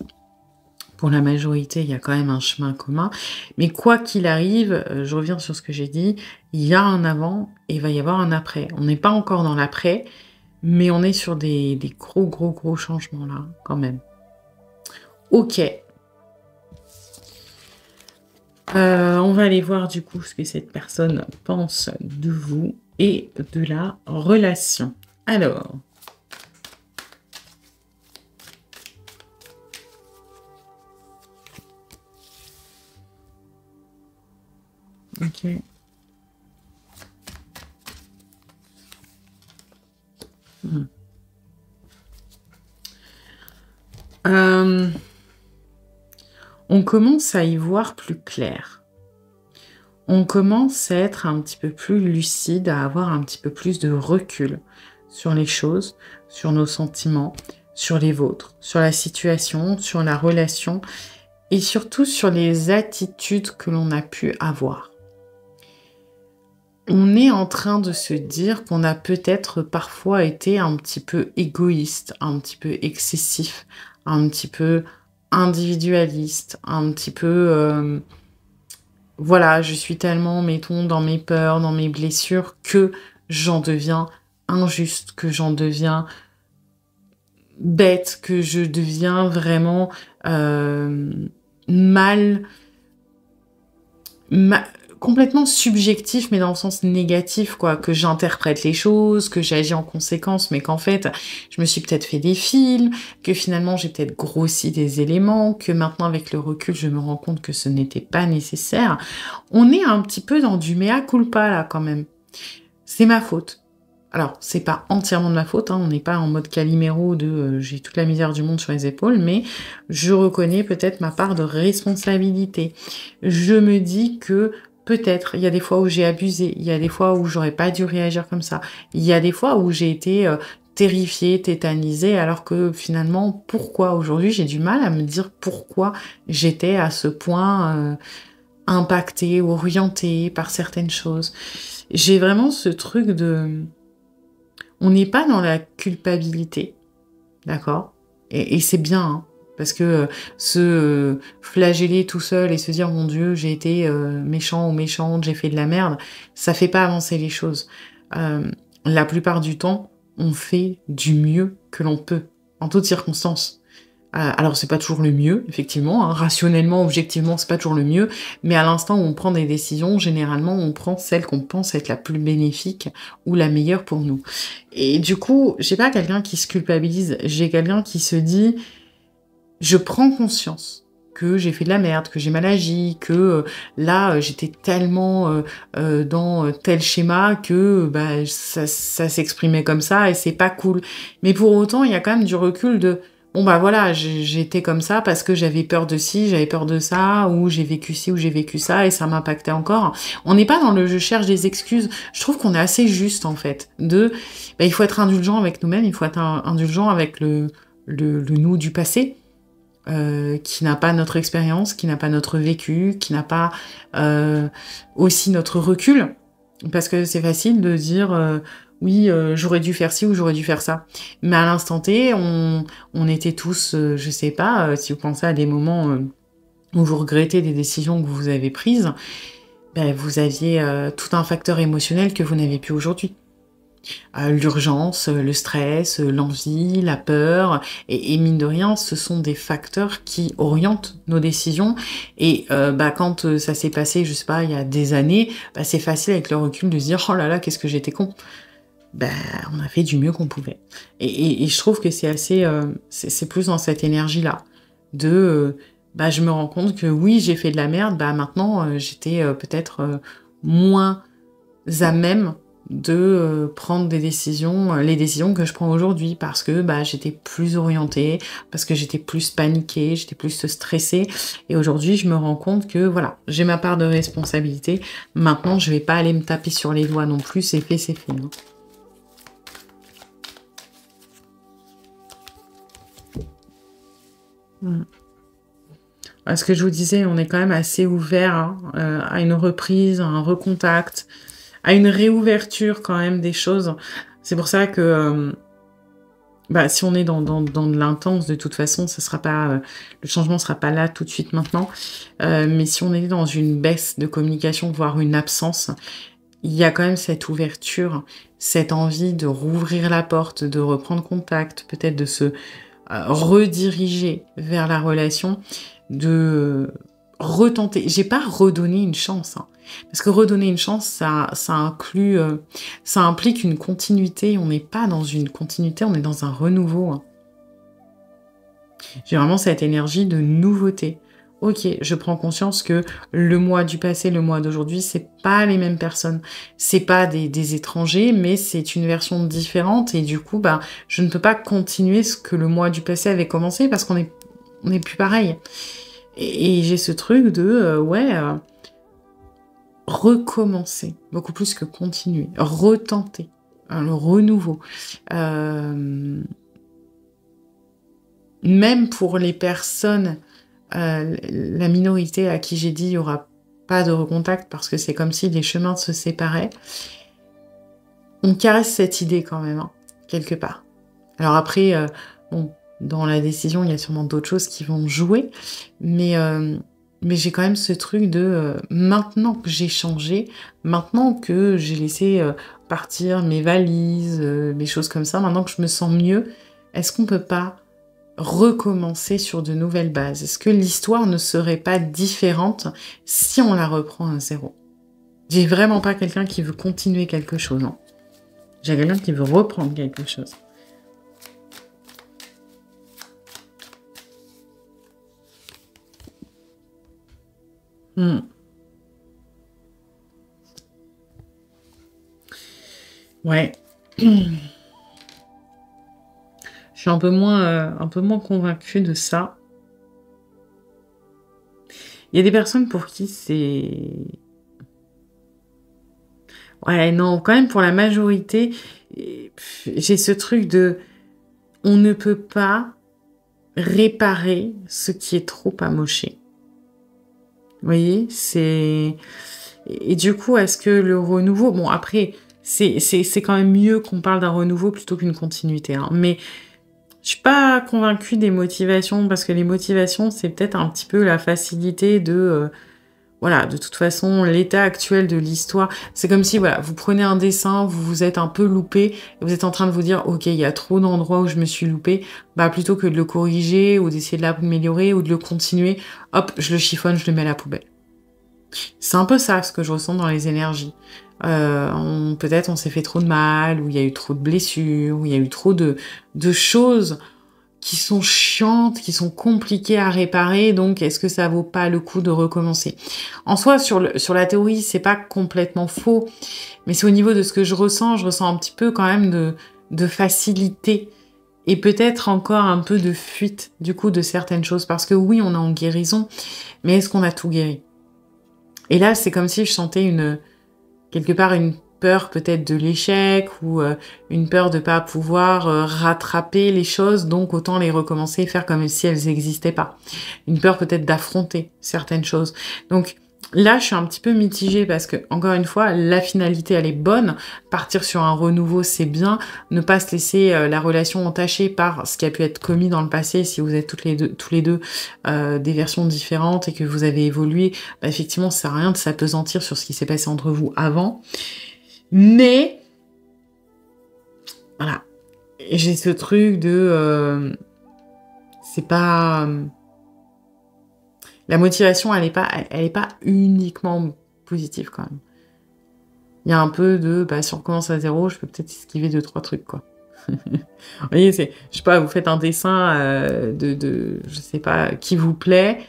Pour la majorité, il y a quand même un chemin commun. Mais quoi qu'il arrive, je reviens sur ce que j'ai dit, il y a un avant et il va y avoir un après. On n'est pas encore dans l'après, mais on est sur des gros changements là, quand même. Ok. On va aller voir du coup ce que cette personne pense de vous et de la relation. Alors... Ok. On commence à y voir plus clair. On commence à être un petit peu plus lucide, à avoir un petit peu plus de recul sur les choses, sur nos sentiments, sur les vôtres, sur la situation, sur la relation et surtout sur les attitudes que l'on a pu avoir. On est en train de se dire qu'on a peut-être parfois été un petit peu égoïste, un petit peu excessif, un petit peu individualiste, un petit peu... voilà, je suis tellement, mettons, dans mes peurs, dans mes blessures, que j'en deviens injuste, que j'en deviens bête, que je deviens vraiment mal, ma- complètement subjectif, mais dans le sens négatif, quoi, que j'interprète les choses, que j'agis en conséquence, mais qu'en fait, je me suis peut-être fait des films, que finalement j'ai peut-être grossi des éléments, que maintenant avec le recul, je me rends compte que ce n'était pas nécessaire. On est un petit peu dans du mea culpa, là, quand même. C'est ma faute. Alors, c'est pas entièrement de ma faute, hein, on n'est pas en mode Calimero de j'ai toute la misère du monde sur les épaules, mais je reconnais peut-être ma part de responsabilité. Je me dis que peut-être, il y a des fois où j'ai abusé, il y a des fois où j'aurais pas dû réagir comme ça, il y a des fois où j'ai été terrifiée, tétanisée, alors que finalement, pourquoi aujourd'hui, j'ai du mal à me dire pourquoi j'étais à ce point impactée, orientée par certaines choses. J'ai vraiment ce truc de... On n'est pas dans la culpabilité, d'accord? Et c'est bien, hein, parce que se flageller tout seul et se dire mon Dieu, j'ai été méchant ou méchante, j'ai fait de la merde, ça fait pas avancer les choses. La plupart du temps, on fait du mieux que l'on peut, en toutes circonstances. Alors c'est pas toujours le mieux, effectivement, hein, rationnellement, objectivement, c'est pas toujours le mieux, mais à l'instant où on prend des décisions, généralement on prend celle qu'on pense être la plus bénéfique ou la meilleure pour nous. Et du coup, j'ai pas quelqu'un qui se culpabilise, j'ai quelqu'un qui se dit je prends conscience que j'ai fait de la merde, que j'ai mal agi, que là j'étais tellement dans tel schéma que bah, ça s'exprimait comme ça et c'est pas cool. Mais pour autant, il y a quand même du recul de bon bah voilà, j'étais comme ça parce que j'avais peur de ci, j'avais peur de ça, ou j'ai vécu ci, ou j'ai vécu ça, et ça m'impactait encore. On n'est pas dans le je cherche des excuses. Je trouve qu'on est assez juste en fait. Bah, il faut être indulgent avec nous-mêmes, il faut être indulgent avec le nous du passé. Qui n'a pas notre expérience, qui n'a pas notre vécu, qui n'a pas aussi notre recul. Parce que c'est facile de dire oui, j'aurais dû faire ci ou j'aurais dû faire ça. Mais à l'instant T, on était tous, je sais pas, si vous pensez à des moments où vous regrettez des décisions que vous avez prises, ben, vous aviez tout un facteur émotionnel que vous n'avez plus aujourd'hui. L'urgence, le stress, l'envie, la peur, et mine de rien, ce sont des facteurs qui orientent nos décisions. Et bah, quand ça s'est passé, je sais pas, il y a des années, bah, c'est facile avec le recul de se dire « Oh là là, qu'est-ce que j'étais con !» Ben, on a fait du mieux qu'on pouvait. Et je trouve que c'est assez... c'est plus dans cette énergie-là, de... bah, je me rends compte que oui, j'ai fait de la merde, bah maintenant, j'étais peut-être moins à même de prendre des décisions, les décisions que je prends aujourd'hui, parce que bah, j'étais plus orientée, parce que j'étais plus paniquée, j'étais plus stressée. Et aujourd'hui, je me rends compte que voilà, j'ai ma part de responsabilité. Maintenant, je vais pas aller me taper sur les doigts non plus, c'est fait, c'est fait. Hein. Ce que je vous disais, on est quand même assez ouvert hein, à une reprise, à un recontact, à une réouverture quand même des choses. C'est pour ça que bah, si on est dans de l'intense, de toute façon, ça sera pas, le changement sera pas là tout de suite maintenant. Mais si on est dans une baisse de communication, voire une absence, il y a quand même cette ouverture, cette envie de rouvrir la porte, de reprendre contact, peut-être de se rediriger vers la relation, de retenter. J'ai pas redonné une chance, hein, parce que redonner une chance, ça inclut, ça implique une continuité. On n'est pas dans une continuité, on est dans un renouveau. Hein. J'ai vraiment cette énergie de nouveauté. Ok, je prends conscience que le moi du passé, le moi d'aujourd'hui, c'est pas les mêmes personnes. C'est pas des étrangers, mais c'est une version différente. Et du coup, bah, je ne peux pas continuer ce que le moi du passé avait commencé parce qu'on est plus pareil. Et j'ai ce truc de, recommencer, beaucoup plus que continuer, retenter, hein, le renouveau. Même pour les personnes, la minorité à qui j'ai dit il n'y aura pas de recontact parce que c'est comme si les chemins se séparaient, on caresse cette idée quand même, hein, quelque part. Alors après, bon, dans la décision, il y a sûrement d'autres choses qui vont jouer, mais j'ai quand même ce truc de maintenant que j'ai changé, maintenant que j'ai laissé partir mes valises, mes choses comme ça, maintenant que je me sens mieux, est-ce qu'on peut pas recommencer sur de nouvelles bases? Est-ce que l'histoire ne serait pas différente si on la reprend à zéro? J'ai vraiment pas quelqu'un qui veut continuer quelque chose, non. J'ai quelqu'un qui veut reprendre quelque chose. Ouais. Je suis un peu moins convaincue de ça. Il y a des personnes pour qui c'est... Ouais, non, quand même pour la majorité, j'ai ce truc de... On ne peut pas réparer ce qui est trop amoché. Vous voyez, c'est... Et du coup, est-ce que le renouveau... Bon, après, c'est quand même mieux qu'on parle d'un renouveau plutôt qu'une continuité, hein. Mais je suis pas convaincue des motivations, parce que les motivations, c'est peut-être un petit peu la facilité de... voilà, de toute façon, l'état actuel de l'histoire, c'est comme si, voilà, vous prenez un dessin, vous vous êtes un peu loupé, et vous êtes en train de vous dire, ok, il y a trop d'endroits où je me suis loupé, bah plutôt que de le corriger, ou d'essayer de l'améliorer, ou de le continuer, hop, je le chiffonne, je le mets à la poubelle. C'est un peu ça, ce que je ressens dans les énergies. Peut-être on s'est fait trop de mal, ou il y a eu trop de blessures, ou il y a eu trop de choses qui sont chiantes, qui sont compliquées à réparer, donc est-ce que ça vaut pas le coup de recommencer? En soi, sur la théorie, c'est pas complètement faux, mais c'est au niveau de ce que je ressens un petit peu quand même de facilité, et peut-être encore un peu de fuite, du coup, de certaines choses, parce que oui, on est en guérison, mais est-ce qu'on a tout guéri? Et là, c'est comme si je sentais quelque part une peur peut-être de l'échec, ou une peur de pas pouvoir rattraper les choses, donc autant les recommencer et faire comme si elles n'existaient pas. Une peur peut-être d'affronter certaines choses. Donc là, je suis un petit peu mitigée parce que, encore une fois, la finalité, elle est bonne. Partir sur un renouveau, c'est bien. Ne pas se laisser la relation entachée par ce qui a pu être commis dans le passé, si vous êtes tous les deux des versions différentes et que vous avez évolué, bah, effectivement, ça sert à rien de s'apesantir sur ce qui s'est passé entre vous avant. Mais, voilà, j'ai ce truc de... c'est pas... la motivation, elle est pas uniquement positive, quand même. Il y a un peu de... bah, si on recommence à zéro, je peux peut-être esquiver 2-3 trucs, quoi. Vous voyez, je sais pas, vous faites un dessin je sais pas, qui vous plaît...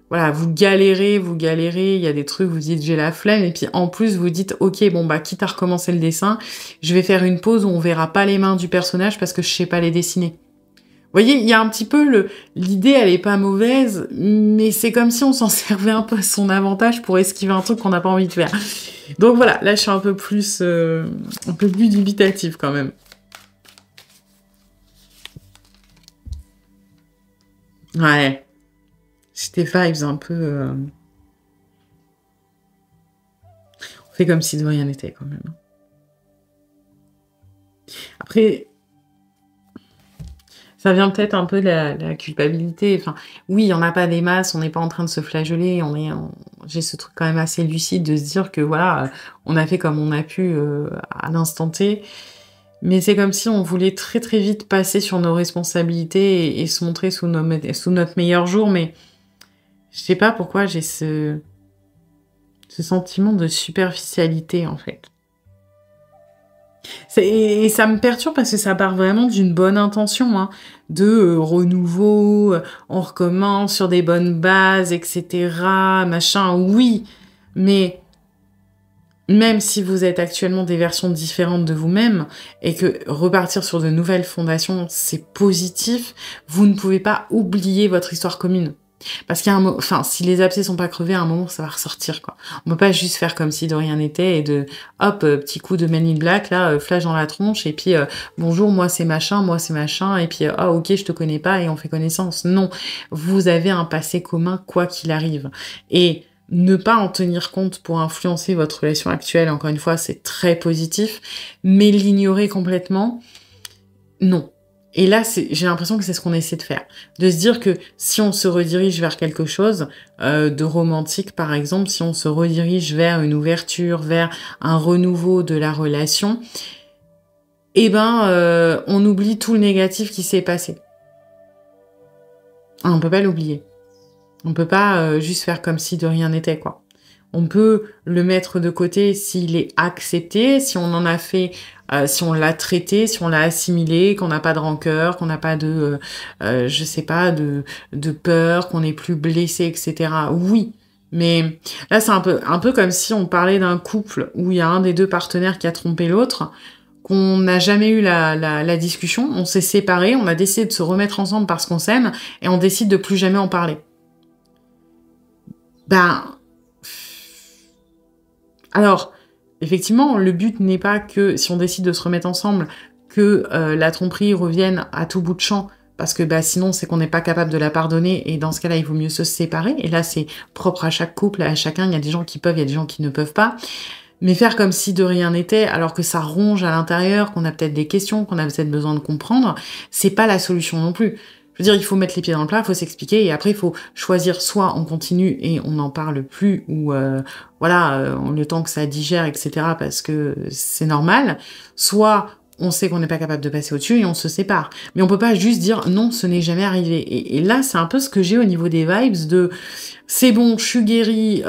Voilà, vous galérez, il y a des trucs, vous dites j'ai la flemme, et puis en plus vous dites ok, bon bah quitte à recommencer le dessin, je vais faire une pause où on verra pas les mains du personnage parce que je sais pas les dessiner. Vous voyez, il y a un petit peu l'idée, elle est pas mauvaise, mais c'est comme si on s'en servait un peu à son avantage pour esquiver un truc qu'on n'a pas envie de faire. Donc voilà, là je suis un peu plus dubitative quand même. Ouais. C'était vibes un peu... On fait comme si de rien n'était, quand même. Après, ça vient peut-être un peu de la culpabilité. Enfin, oui, il n'y en a pas des masses, on n'est pas en train de se flageller, j'ai ce truc quand même assez lucide de se dire que, voilà, on a fait comme on a pu à l'instant T. Mais c'est comme si on voulait très très vite passer sur nos responsabilités et se montrer sous notre meilleur jour, mais... Je sais pas pourquoi j'ai ce sentiment de superficialité, en fait. Et ça me perturbe parce que ça part vraiment d'une bonne intention, hein, de renouveau, on recommence sur des bonnes bases, etc., machin, oui, mais même si vous êtes actuellement des versions différentes de vous-même et que repartir sur de nouvelles fondations, c'est positif, vous ne pouvez pas oublier votre histoire commune. Parce qu'il y a un moment, enfin, si les abcès sont pas crevés, à un moment, ça va ressortir, quoi. On peut pas juste faire comme si de rien n'était et de, hop, petit coup de Man in Black, là, flash dans la tronche, et puis, bonjour, moi c'est machin, et puis, ah, ok, je te connais pas, et on fait connaissance. Non. Vous avez un passé commun, quoi qu'il arrive. Et ne pas en tenir compte pour influencer votre relation actuelle, encore une fois, c'est très positif, mais l'ignorer complètement, non. Et là, j'ai l'impression que c'est ce qu'on essaie de faire. De se dire que si on se redirige vers quelque chose de romantique, par exemple, si on se redirige vers une ouverture, vers un renouveau de la relation, eh ben, on oublie tout le négatif qui s'est passé. On peut pas l'oublier. On peut pas juste faire comme si de rien n'était, quoi. On peut le mettre de côté s'il est accepté, si on en a fait, si on l'a traité, si on l'a assimilé, qu'on n'a pas de rancœur, qu'on n'a pas de, je sais pas, de peur, qu'on n'est plus blessé, etc. Oui, mais là c'est un peu comme si on parlait d'un couple où il y a un des deux partenaires qui a trompé l'autre, qu'on n'a jamais eu la discussion, on s'est séparés, on a décidé de se remettre ensemble parce qu'on s'aime, et on décide de plus jamais en parler. Ben, alors, effectivement, le but n'est pas que, si on décide de se remettre ensemble, que la tromperie revienne à tout bout de champ, parce que bah, sinon, c'est qu'on n'est pas capable de la pardonner, et dans ce cas-là, il vaut mieux se séparer. Et là, c'est propre à chaque couple, à chacun. Il y a des gens qui peuvent, il y a des gens qui ne peuvent pas. Mais faire comme si de rien n'était, alors que ça ronge à l'intérieur, qu'on a peut-être des questions, qu'on a peut-être besoin de comprendre, c'est pas la solution non plus. Je veux dire, il faut mettre les pieds dans le plat, il faut s'expliquer, et après, il faut choisir soit on continue et on n'en parle plus, ou voilà, le temps que ça digère, etc., parce que c'est normal, soit on sait qu'on n'est pas capable de passer au-dessus et on se sépare. Mais on peut pas juste dire non, ce n'est jamais arrivé. Et là, c'est un peu ce que j'ai au niveau des vibes de c'est bon, je suis guérie,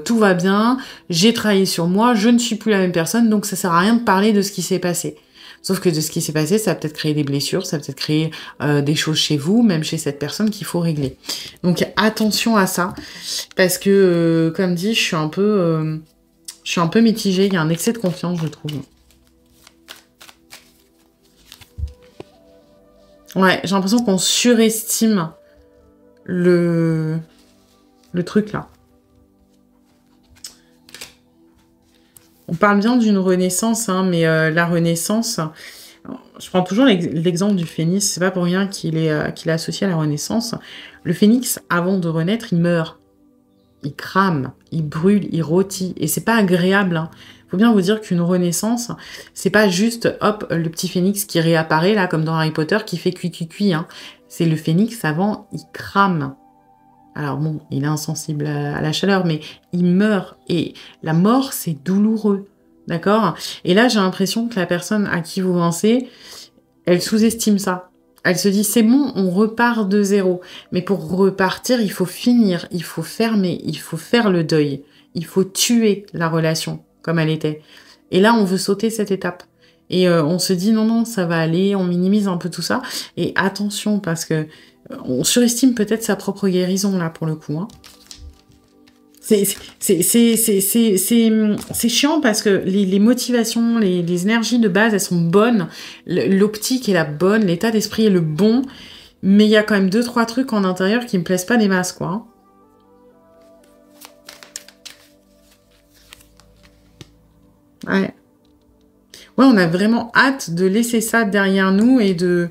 tout va bien, j'ai travaillé sur moi, je ne suis plus la même personne, donc ça sert à rien de parler de ce qui s'est passé. Sauf que de ce qui s'est passé, ça va peut-être créer des blessures, ça va peut-être créer des choses chez vous, même chez cette personne qu'il faut régler. Donc attention à ça, parce que, comme dit, je suis un peu mitigée, il y a un excès de confiance, je trouve. Ouais, j'ai l'impression qu'on surestime le truc là. On parle bien d'une renaissance, hein, mais la renaissance, je prends toujours l'exemple du phénix, c'est pas pour rien qu'il est associé à la renaissance. Le phénix, avant de renaître, il meurt. Il crame, il brûle, il rôtit, et c'est pas agréable, hein. Faut bien vous dire qu'une renaissance, c'est pas juste, hop, le petit phénix qui réapparaît, là, comme dans Harry Potter, qui fait cuit, hein. C'est le phénix, avant, il crame. Alors bon, il est insensible à la chaleur, mais il meurt. Et la mort, c'est douloureux. D'accord? Et là, j'ai l'impression que la personne à qui vous pensez, elle sous-estime ça. Elle se dit, c'est bon, on repart de zéro. Mais pour repartir, il faut finir, il faut fermer, il faut faire le deuil. Il faut tuer la relation comme elle était. Et là, on veut sauter cette étape. Et on se dit, non, non, ça va aller, on minimise un peu tout ça. Et attention, parce que on surestime peut-être sa propre guérison, là, pour le coup. Hein. C'est chiant parce que les motivations, les énergies de base, elles sont bonnes. L'optique est la bonne, l'état d'esprit est le bon. Mais il y a quand même 2-3 trucs en intérieur qui me plaisent pas des masses, quoi. Ouais. Ouais, on a vraiment hâte de laisser ça derrière nous et de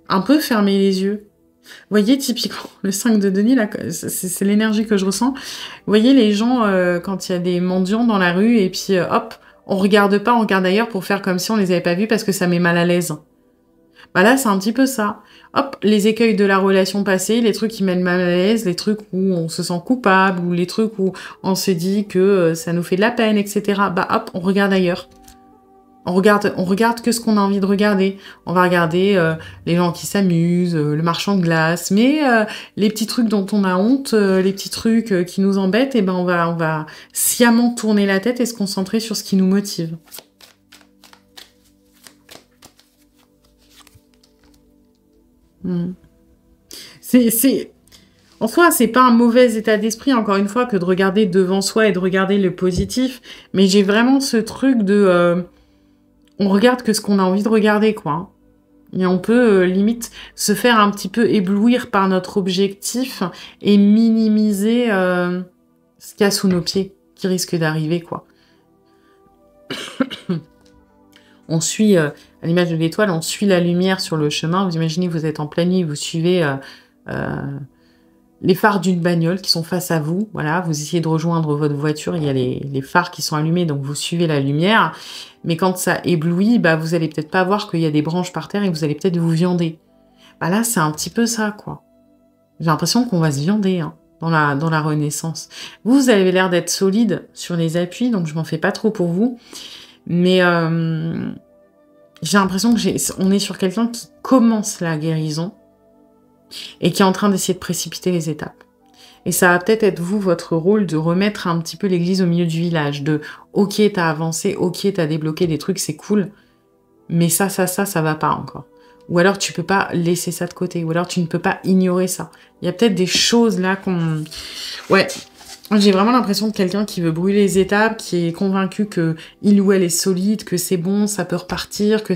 un peu fermer les yeux. Vous voyez, typiquement, le 5 de Denis, là, c'est l'énergie que je ressens. Vous voyez, les gens, quand il y a des mendiants dans la rue, et puis, hop, on regarde pas, on regarde ailleurs pour faire comme si on les avait pas vus parce que ça met mal à l'aise. Bah là, c'est un petit peu ça. Hop, les écueils de la relation passée, les trucs qui mettent mal à l'aise, les trucs où on se sent coupable, ou les trucs où on se dit que ça nous fait de la peine, etc. Bah hop, on regarde ailleurs. On regarde que ce qu'on a envie de regarder. On va regarder les gens qui s'amusent, le marchand de glace, mais les petits trucs dont on a honte, les petits trucs qui nous embêtent, et ben on va sciemment tourner la tête et se concentrer sur ce qui nous motive. En soi, c'est pas un mauvais état d'esprit, encore une fois, que de regarder devant soi et de regarder le positif, mais j'ai vraiment ce truc de... on regarde que ce qu'on a envie de regarder, quoi. Et on peut limite se faire un petit peu éblouir par notre objectif et minimiser ce qu'il y a sous nos pieds qui risque d'arriver, quoi. On suit, à l'image de l'étoile, on suit la lumière sur le chemin. Vous imaginez, vous êtes en pleine nuit, vous suivez les phares d'une bagnole qui sont face à vous. Voilà, vous essayez de rejoindre votre voiture, il y a les phares qui sont allumés, donc vous suivez la lumière. Mais quand ça éblouit, bah, vous allez peut-être pas voir qu'il y a des branches par terre et vous allez peut-être vous viander. Bah là, c'est un petit peu ça, quoi. J'ai l'impression qu'on va se viander, hein, dans la Renaissance. Vous avez l'air d'être solide sur les appuis, donc je m'en fais pas trop pour vous. Mais j'ai l'impression que on est sur quelqu'un qui commence la guérison et qui est en train d'essayer de précipiter les étapes. Et ça va peut-être être vous, votre rôle, de remettre un petit peu l'église au milieu du village, de « Ok, t'as avancé, ok, t'as débloqué des trucs, c'est cool, mais ça va pas encore. » Ou alors tu peux pas laisser ça de côté, ou alors tu ne peux pas ignorer ça. Il y a peut-être des choses là qu'on... Ouais, j'ai vraiment l'impression de quelqu'un qui veut brûler les étapes, qui est convaincu que il ou elle est solide, que c'est bon, ça peut repartir, que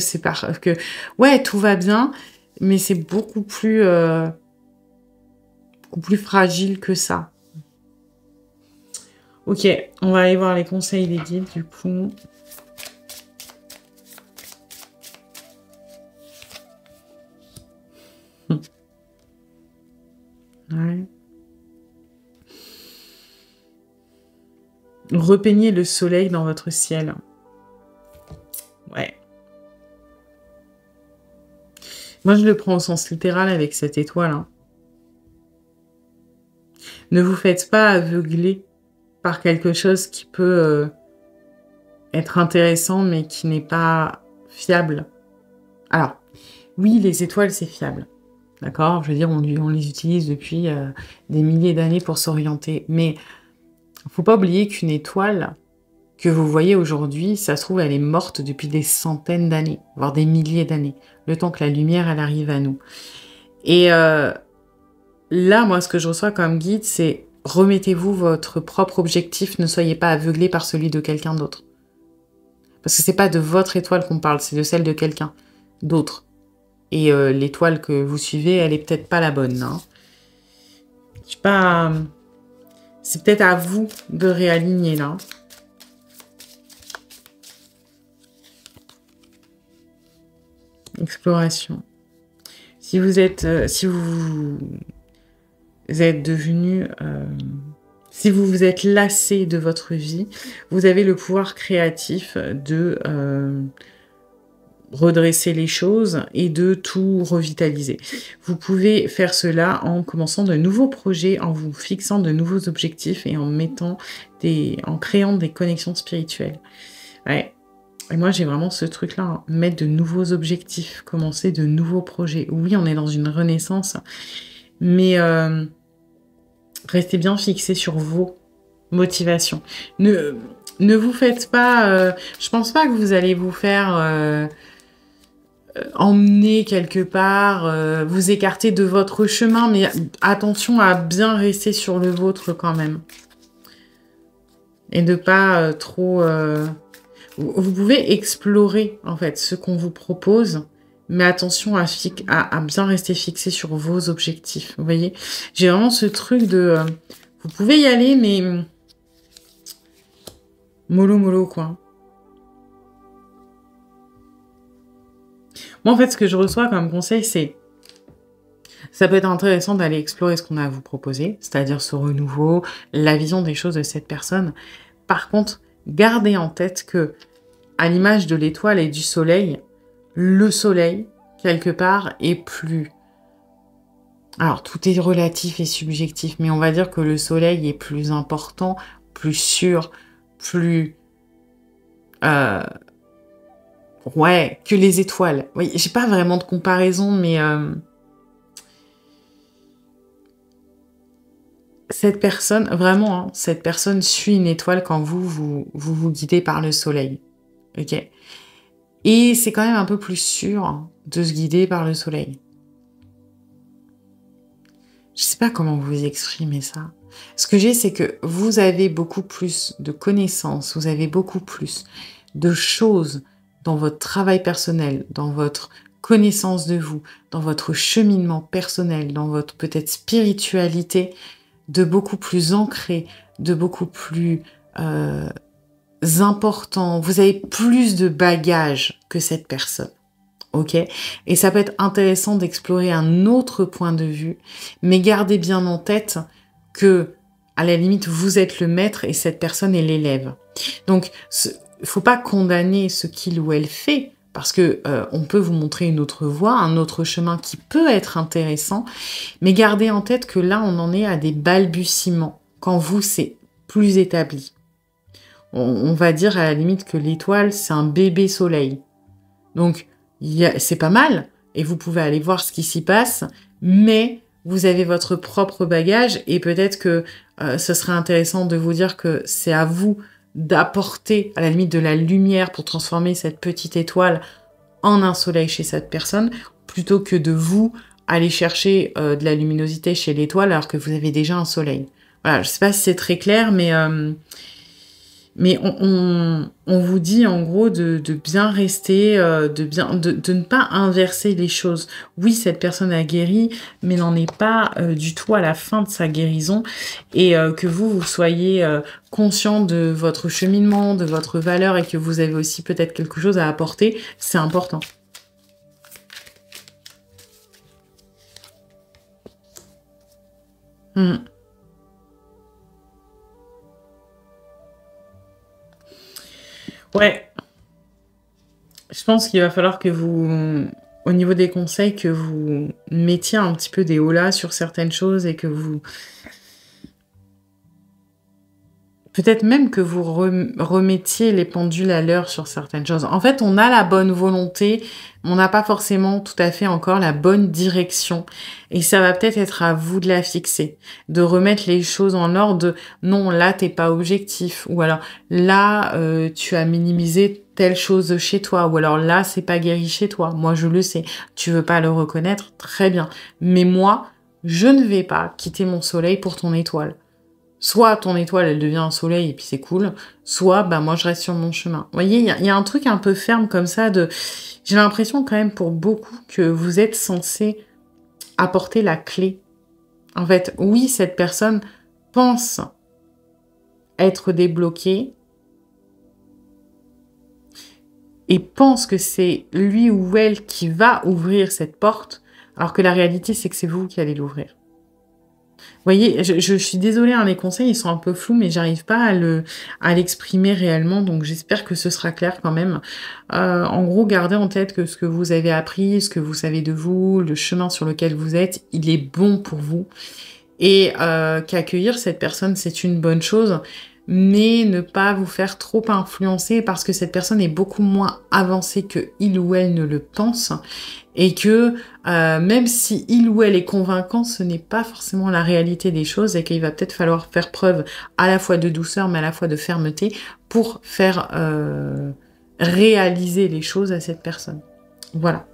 que ouais, tout va bien, mais c'est beaucoup plus fragile que ça. Ok, on va aller voir les conseils des guides du coup. Ouais. Repeignez le soleil dans votre ciel. Ouais. Moi, je le prends au sens littéral avec cette étoile. Hein. Ne vous faites pas aveugler par quelque chose qui peut être intéressant, mais qui n'est pas fiable. Alors, oui, les étoiles, c'est fiable. D'accord? Je veux dire, on les utilise depuis des milliers d'années pour s'orienter. Mais faut pas oublier qu'une étoile que vous voyez aujourd'hui, ça se trouve, elle est morte depuis des centaines d'années, voire des milliers d'années, le temps que la lumière, elle arrive à nous. Et là, moi, ce que je reçois comme guide, c'est remettez-vous votre propre objectif, ne soyez pas aveuglé par celui de quelqu'un d'autre. Parce que c'est pas de votre étoile qu'on parle, c'est de celle de quelqu'un d'autre. Et l'étoile que vous suivez, elle est peut-être pas la bonne. Hein. Je sais pas... C'est peut-être à vous de réaligner là. Exploration. Si vous êtes devenu... si vous vous êtes lassé de votre vie, vous avez le pouvoir créatif de redresser les choses et de tout revitaliser. Vous pouvez faire cela en commençant de nouveaux projets, en vous fixant de nouveaux objectifs et en créant des connexions spirituelles. Ouais. Et moi, j'ai vraiment ce truc-là, hein, mettre de nouveaux objectifs, commencer de nouveaux projets. Oui, on est dans une renaissance, mais restez bien fixés sur vos motivations. Ne vous faites pas... je pense pas que vous allez vous faire... emmener quelque part, vous écarter de votre chemin, mais attention à bien rester sur le vôtre quand même. Et de pas trop... Vous pouvez explorer, en fait, ce qu'on vous propose, mais attention à bien rester fixé sur vos objectifs. Vous voyez, j'ai vraiment ce truc de... vous pouvez y aller, mais... mollo, mollo, quoi. Moi, en fait, ce que je reçois comme conseil, c'est... Ça peut être intéressant d'aller explorer ce qu'on a à vous proposer, c'est-à-dire ce renouveau, la vision des choses de cette personne. Par contre, gardez en tête que, à l'image de l'étoile et du soleil, le soleil, quelque part, est plus... Alors, tout est relatif et subjectif, mais on va dire que le soleil est plus important, plus sûr, plus... ouais, que les étoiles. Oui, j'ai pas vraiment de comparaison, mais... cette personne, vraiment, hein, cette personne suit une étoile quand vous guidez par le soleil. Ok? Et c'est quand même un peu plus sûr de se guider par le soleil. Je sais pas comment vous exprimer ça. Ce que j'ai, c'est que vous avez beaucoup plus de connaissances, vous avez beaucoup plus de choses dans votre travail personnel, dans votre connaissance de vous, dans votre cheminement personnel, dans votre peut-être spiritualité, de beaucoup plus ancré, de beaucoup plus important. Vous avez plus de bagages que cette personne. Ok? Et ça peut être intéressant d'explorer un autre point de vue, mais gardez bien en tête que, à la limite, vous êtes le maître et cette personne est l'élève. Donc, faut pas condamner ce qu'il ou elle fait, parce que on peut vous montrer une autre voie, un autre chemin qui peut être intéressant, mais gardez en tête que là, on en est à des balbutiements, quand vous, c'est plus établi. On va dire à la limite que l'étoile, c'est un bébé soleil. Donc, c'est pas mal, et vous pouvez aller voir ce qui s'y passe, mais vous avez votre propre bagage, et peut-être que ce serait intéressant de vous dire que c'est à vous d'apporter à la limite de la lumière pour transformer cette petite étoile en un soleil chez cette personne, plutôt que de vous aller chercher de la luminosité chez l'étoile alors que vous avez déjà un soleil. Voilà, je sais pas si c'est très clair, mais on vous dit en gros de bien rester, de ne pas inverser les choses. Oui, cette personne a guéri, mais n'en est pas du tout à la fin de sa guérison, et que vous soyez conscient de votre cheminement, de votre valeur, et que vous avez aussi peut-être quelque chose à apporter, c'est important. Ouais, je pense qu'il va falloir que vous, au niveau des conseils, que vous mettiez un petit peu des hauts-là sur certaines choses, et que vous, peut-être même que vous remettiez les pendules à l'heure sur certaines choses. En fait, on a la bonne volonté, on n'a pas forcément tout à fait encore la bonne direction. Et ça va peut-être être à vous de la fixer, de remettre les choses en ordre, de non, là, t'es pas objectif. Ou alors, là, tu as minimisé telle chose chez toi. Ou alors, là, c'est pas guéri chez toi. Moi, je le sais. Tu veux pas le reconnaître? Très bien. Mais moi, je ne vais pas quitter mon soleil pour ton étoile. Soit ton étoile, elle devient un soleil et puis c'est cool, soit bah moi je reste sur mon chemin. Vous voyez, il y a un truc un peu ferme comme ça de... J'ai l'impression quand même pour beaucoup que vous êtes censé apporter la clé. En fait, oui, cette personne pense être débloquée et pense que c'est lui ou elle qui va ouvrir cette porte, alors que la réalité, c'est que c'est vous qui allez l'ouvrir. Vous voyez, je suis désolée, hein, les conseils, ils sont un peu flous, mais j'arrive pas à l'exprimer réellement, donc j'espère que ce sera clair quand même. En gros, gardez en tête que ce que vous avez appris, ce que vous savez de vous, le chemin sur lequel vous êtes, il est bon pour vous. Et qu'accueillir cette personne, c'est une bonne chose, mais ne pas vous faire trop influencer parce que cette personne est beaucoup moins avancée que il ou elle ne le pense, et que même si il ou elle est convaincant, ce n'est pas forcément la réalité des choses, et qu'il va peut-être falloir faire preuve à la fois de douceur mais à la fois de fermeté pour faire réaliser les choses à cette personne. Voilà.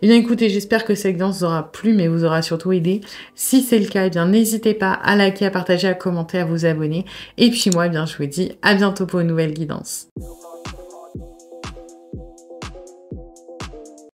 Eh bien écoutez, j'espère que cette guidance vous aura plu, mais vous aura surtout aidé. Si c'est le cas, eh bien n'hésitez pas à liker, à partager, à commenter, à vous abonner. Et puis moi, eh bien je vous dis à bientôt pour une nouvelle guidance.